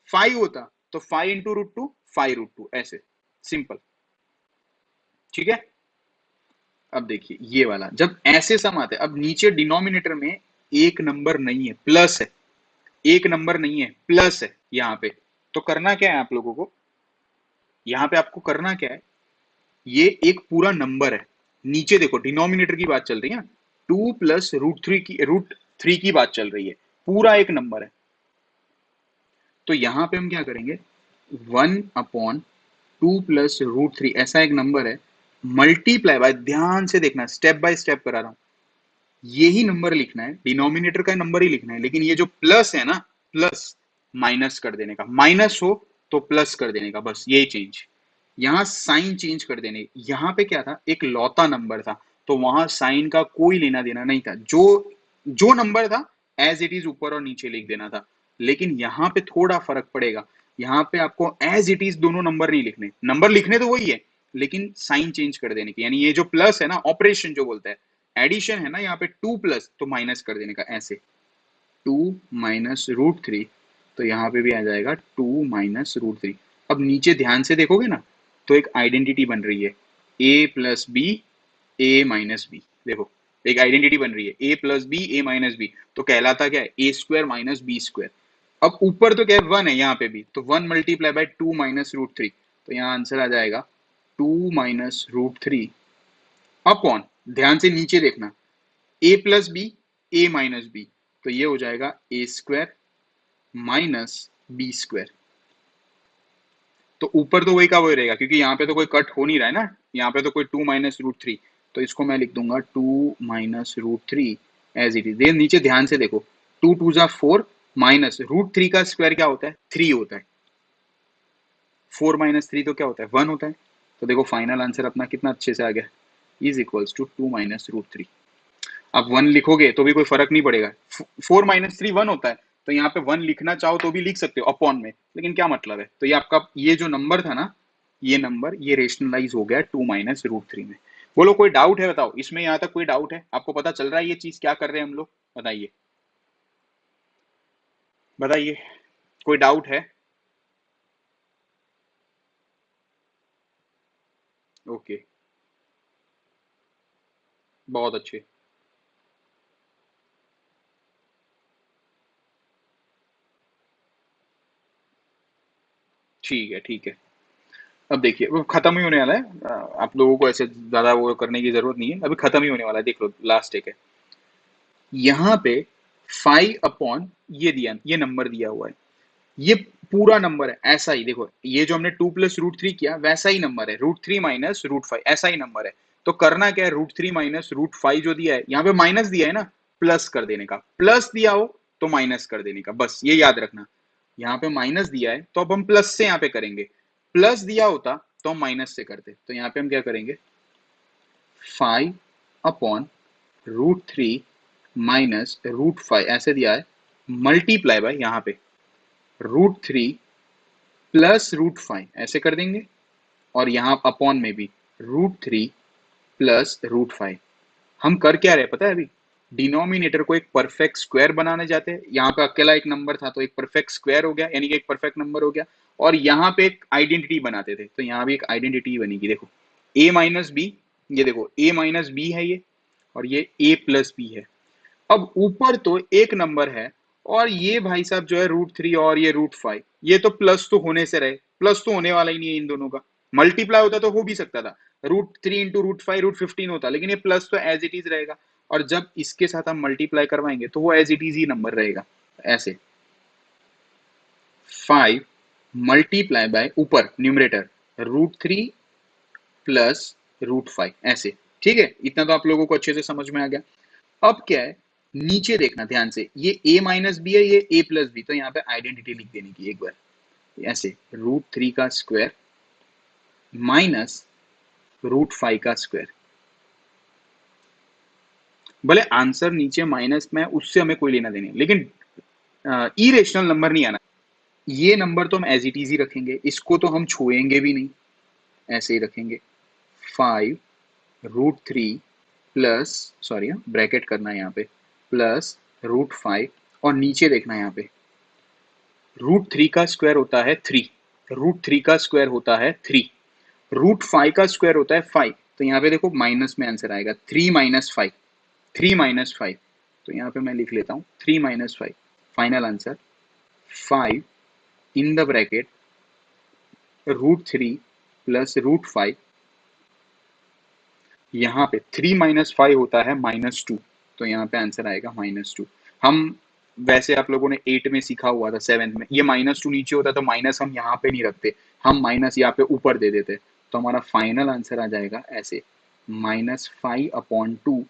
5 होता तो 5 इंटू √2, 5√2, ऐसे सिंपल। ठीक है, अब देखिए ये वाला, जब ऐसे सम आते हैं, अब नीचे डिनोमिनेटर में एक नंबर नहीं है, प्लस है, एक नंबर नहीं है, प्लस है यहाँ पे, तो करना क्या है आप लोगों को, यहाँ पे आपको करना क्या है, ये एक पूरा नंबर है, नीचे देखो डिनोमिनेटर की बात चल रही है ना, 2 प्लस √3 की बात चल रही है, पूरा एक नंबर है, तो यहाँ पे हम क्या करेंगे, 1/2 प्लस √3 ऐसा एक नंबर है, मल्टीप्लाई बाय, ध्यान से देखना, स्टेप बाय स्टेप करा रहा हूं, यही नंबर लिखना है, डिनोमिनेटर का नंबर ही लिखना है, लेकिन ये जो प्लस है ना, प्लस माइनस कर देने का, माइनस हो तो प्लस कर देने का, बस यही चेंज, यहाँ साइन चेंज कर देने। यहाँ पे क्या था, एक लौता नंबर था, तो वहां साइन का कोई लेना देना नहीं था, जो जो नंबर था एज इट इज ऊपर और नीचे लिख देना था। लेकिन यहाँ पे थोड़ा फर्क पड़ेगा, यहाँ पे आपको एज इट इज दोनों नंबर नहीं लिखने, नंबर लिखने तो वही है, लेकिन साइन चेंज कर देने की, यानी ये जो प्लस है ना, ऑपरेशन जो बोलता है, एडिशन है ना, यहाँ पे 2 प्लस तो माइनस कर देने का, ऐसे 2 माइनस √3, तो यहाँ पे भी आ जाएगा 2 माइनस √3। अब नीचे ध्यान से देखोगे ना, तो एक आइडेंटिटी बन रही है, a plus b, a minus b, देखो एक आइडेंटिटी बन रही है, a plus b, a minus b, तो कहलाता क्या है, a² माइनस b²। अब ऊपर तो क्या है, 1 है यहाँ पे भी, तो 1 मल्टीप्लाई बाय 2 माइनस √3, तो यहाँ आंसर आ जाएगा 2 माइनस √3 अपॉन, ध्यान से नीचे देखना, a plus b, a minus b, तो ये हो जाएगा a² माइनस b²। तो ऊपर तो वही का वही रहेगा, क्योंकि यहाँ पे तो कोई कट हो नहीं रहा है ना, यहाँ पे तो कोई 2 माइनस √3, तो इसको मैं लिख दूंगा 2 माइनस √3 एज इट इज। नीचे ध्यान से देखो, 2 2 जा 4 माइनस √3 का स्क्वायर क्या होता है, 3 होता है, 4 माइनस 3 तो क्या होता है 1 होता है। तो देखो फाइनल आंसर अपना कितना अच्छे से आ गया, is equals to 2 minus root 3। आप 1 लिखोगे तो भी कोई फर्क नहीं पड़ेगा, 4 माइनस 3 1 होता है, तो यहाँ पे 1 लिखना चाहो तो भी लिख सकते हो अपॉन में, लेकिन क्या मतलब है, तो ये आपका ये जो नंबर था ना, ये नंबर ये रेशनलाइज हो गया 2 माइनस रूट 3 में। बोलो कोई डाउट है, बताओ इसमें, यहाँ तक कोई डाउट है, आपको पता चल रहा है ये चीज क्या कर रहे हैं हम लोग, बताइए बताइए, कोई डाउट है? ओके, बहुत अच्छे, ठीक है ठीक है। अब देखिए वो खत्म ही होने वाला है, आप लोगों को ऐसे ज्यादा वो करने की जरूरत नहीं है, अभी खत्म ही होने वाला है, देख लो लास्ट एक है। यहाँ पे 5 अपॉन ये दिया, ये नंबर दिया हुआ है, ये पूरा नंबर है ऐसा ही, देखो ये जो हमने 2 प्लस रूट 3 किया वैसा ही नंबर है, रूट 3 माइनस रूट 5 ऐसा ही नंबर है। तो करना क्या है, रूट 3 माइनस रूट 5 जो दिया है, यहाँ पे माइनस दिया है ना, प्लस कर देने का, प्लस दिया हो तो माइनस कर देने का, बस ये याद रखना। यहाँ पे माइनस दिया है तो अब हम प्लस से यहाँ पे करेंगे, प्लस दिया होता तो हम माइनस से करते, तो यहाँ पे हम क्या करेंगे, 5 अपॉन रूट 3 माइनस रूट 5 ऐसे दिया है, मल्टीप्लाई बाय यहाँ पे रूट 3 प्लस रूट 5 ऐसे कर देंगे, और यहाँ अपॉन में भी रूट 3 प्लस रूट 5। हम कर क्या रहे पता है अभी, डिनोमिनेटर को एक परफेक्ट स्क्वायर बनाने जाते हैं, यहाँ पे अकेला एक नंबर था तो एक परफेक्ट स्क्वायर हो गया, यानी कि एक परफेक्ट नंबर हो गया, और यहाँ पे एक आइडेंटिटी बनाते थे, तो यहाँ भी एक आइडेंटिटी बनेगी, देखो a माइनस बी, ये देखो a माइनस बी है ये, और ये a प्लस बी है। अब ऊपर तो एक नंबर है, और ये भाई साहब जो है रूट 3 और ये रूट 5, ये तो प्लस तो होने से रहे, प्लस तो होने वाला ही नहीं है इन दोनों का, मल्टीप्लाई होता तो हो भी सकता था, रूट 3 इंटू रूट 5 रूट 15 होता, लेकिन ये प्लस तो एज इट इज रहेगा, और जब इसके साथ हम मल्टीप्लाई करवाएंगे तो वो एज इट इज ही नंबर रहेगा, ऐसे 5 मल्टीप्लाई बाय ऊपर न्यूमरेटर रूट 3 प्लस रूट 5 ऐसे, ठीक है, इतना तो आप लोगों को अच्छे से समझ में आ गया। अब क्या है, नीचे देखना ध्यान से, ये a माइनस बी है, ये a प्लस बी, तो यहाँ पे आइडेंटिटी लिख देने की एक बार, ऐसे रूट 3 का स्क्वायर माइनस रूट 5 का स्क्वायर, भले आंसर नीचे माइनस में है, उससे हमें कोई लेना देना, लेकिन इरेशनल नंबर नहीं आना, ये नंबर तो हम एज इट इज ही रखेंगे, इसको तो हम छुएंगे भी नहीं, ऐसे ही रखेंगे 5 रूट 3 प्लस, सॉरी ब्रैकेट करना है यहाँ पे, प्लस रूट 5, और नीचे देखना है यहाँ पे रूट 3 का स्क्वायर होता है 3, रूट 3 का स्क्वायर होता है 3, रूट 5 का स्क्वायर होता है 5, तो यहाँ पे देखो माइनस में आंसर आएगा 3 माइनस 5, 3 माइनस 5, तो यहाँ पे मैं लिख लेता हूँ 3 minus 5, final answer 5 in the bracket root 3 plus root 5, यहाँ पे 3 माइनस 5 होता है -2, तो यहाँ पे आंसर आएगा -2। हम वैसे आप लोगों ने 8 में सीखा हुआ था, 7th में, ये -2 नीचे होता तो माइनस हम यहाँ पे नहीं रखते, हम माइनस यहाँ पे ऊपर दे देते, तो हमारा फाइनल आंसर आ जाएगा ऐसे -5/2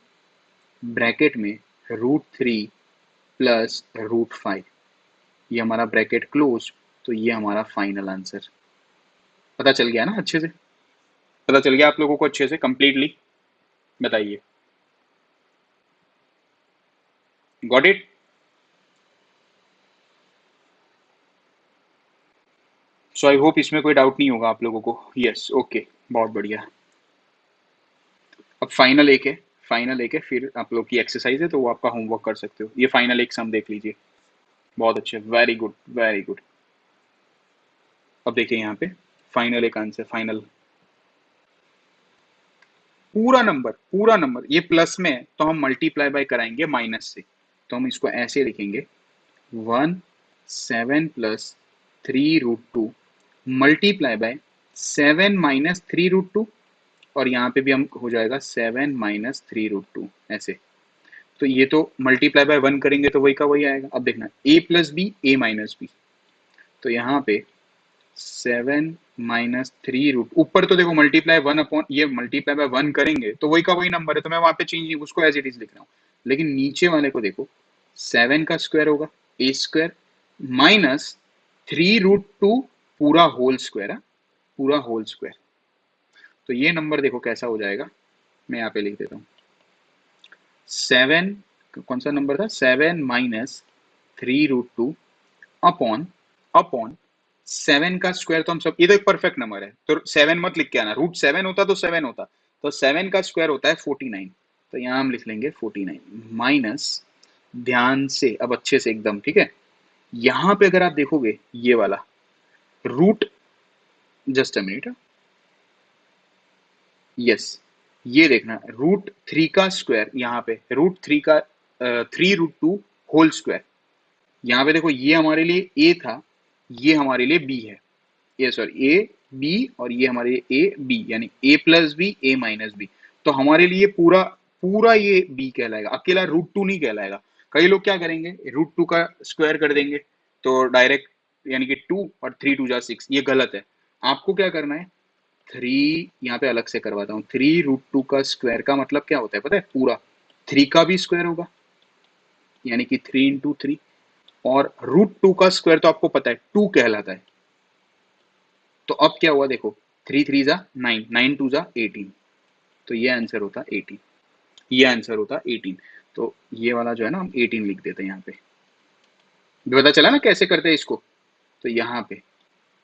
ब्रैकेट में रूट 3 प्लस रूट 5, ये हमारा ब्रैकेट क्लोज, तो ये हमारा फाइनल आंसर। पता चल गया ना अच्छे से, पता चल गया आप लोगों को अच्छे से कंप्लीटली, बताइए, got it? So I hope इसमें कोई डाउट नहीं होगा आप लोगों को, यस ओके, बहुत बढ़िया। अब फाइनल एक है, फाइनल एक है, फिर आप लोग की एक्सरसाइज है तो वो आपका होमवर्क कर सकते हो, ये फाइनल एक सम देख लीजिए, बहुत अच्छे, वेरी गुड वेरी गुड। अब देखिए यहाँ पे फाइनल एक आंसर, फाइनल पूरा नंबर ये प्लस में है तो हम मल्टीप्लाई बाय कराएंगे माइनस से, तो हम इसको ऐसे लिखेंगे 1 7 plus 3 root 2 multiply by 7 minus 3 root 2, और यहाँ पे भी हम हो जाएगा 7 माइनस 3 रूट 2 ऐसे, तो ये तो मल्टीप्लाई बाय 1 करेंगे तो वही का वही आएगा। अब देखना a plus b a minus b, तो यहाँ पे 7 माइनस 3 रूट, ऊपर तो देखो मल्टीप्लाई 1 अपॉन, ये मल्टीप्लाई बाय 1 करेंगे तो वही का वही नंबर है, तो मैं वहां पे चेंज नहीं, उसको एज इट इज लिख रहा हूँ, लेकिन नीचे वाले को देखो 7 का स्क्वायर होगा ए स्क्वायर माइनस 3 रूट 2 पूरा होल स्क्वायर है, पूरा होल स्क्वायर। तो ये नंबर देखो कैसा हो जाएगा, मैं यहाँ पे लिख देता हूँ 7, कौन सा नंबर था, 7 माइनस 3√2 अपॉन अपॉन 7 का स्क्वायर। तो हम सब, ये तो एक परफेक्ट नंबर है तो 7 मत लिख के आना, √7 होता तो 7 होता, तो 7 का स्क्वायर होता है 49, तो यहाँ हम लिख लेंगे 49 माइनस, ध्यान से अब अच्छे से एकदम, ठीक है, यहाँ पे अगर आप देखोगे ये वाला root, just a minute, yes, ये देखना √3 का स्क्वायर, यहाँ पे √3 का 3√2 होल स्क्वायर, यहाँ पे देखो ये हमारे लिए ए था, ये हमारे लिए बी है, ये सॉरी ए बी, और ये हमारे लिए ए बी, यानी ए plus b a minus b. तो हमारे लिए पूरा पूरा ये बी कहलाएगा, अकेला √2 नहीं कहलाएगा। कई लोग क्या करेंगे, √2 का स्क्वायर कर देंगे तो डायरेक्ट, यानी कि 2 और 3 2 6, ये गलत है। आपको क्या करना है, 3 यहाँ पे अलग से करवाता हूँ, 3√2 का स्क्वायर का मतलब क्या होता है पता है, पूरा 3 का भी स्क्वायर होगा, यानी कि 3 × 3, और √2 का स्क्वायर तो आपको पता है 2 कहलाता है। तो अब क्या हुआ देखो, 3 3 9, 9 2 18, तो ये आंसर होता 18, ये आंसर होता 18। तो ये वाला जो है ना हम 18 लिख देते हैं यहाँ पे। पता चला ना कैसे करते हैं इसको, तो यहाँ पे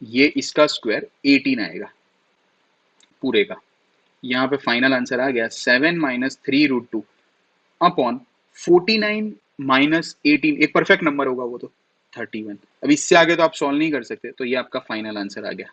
ये इसका स्क्वायर 18 आएगा पूरे का। यहाँ पे फाइनल आंसर आ गया 7 माइनस 3√2 अपॉन 49 माइनस 18, एक परफेक्ट नंबर होगा वो तो 31। अब इससे आगे तो आप सॉल्व नहीं कर सकते, तो ये आपका फाइनल आंसर आ गया।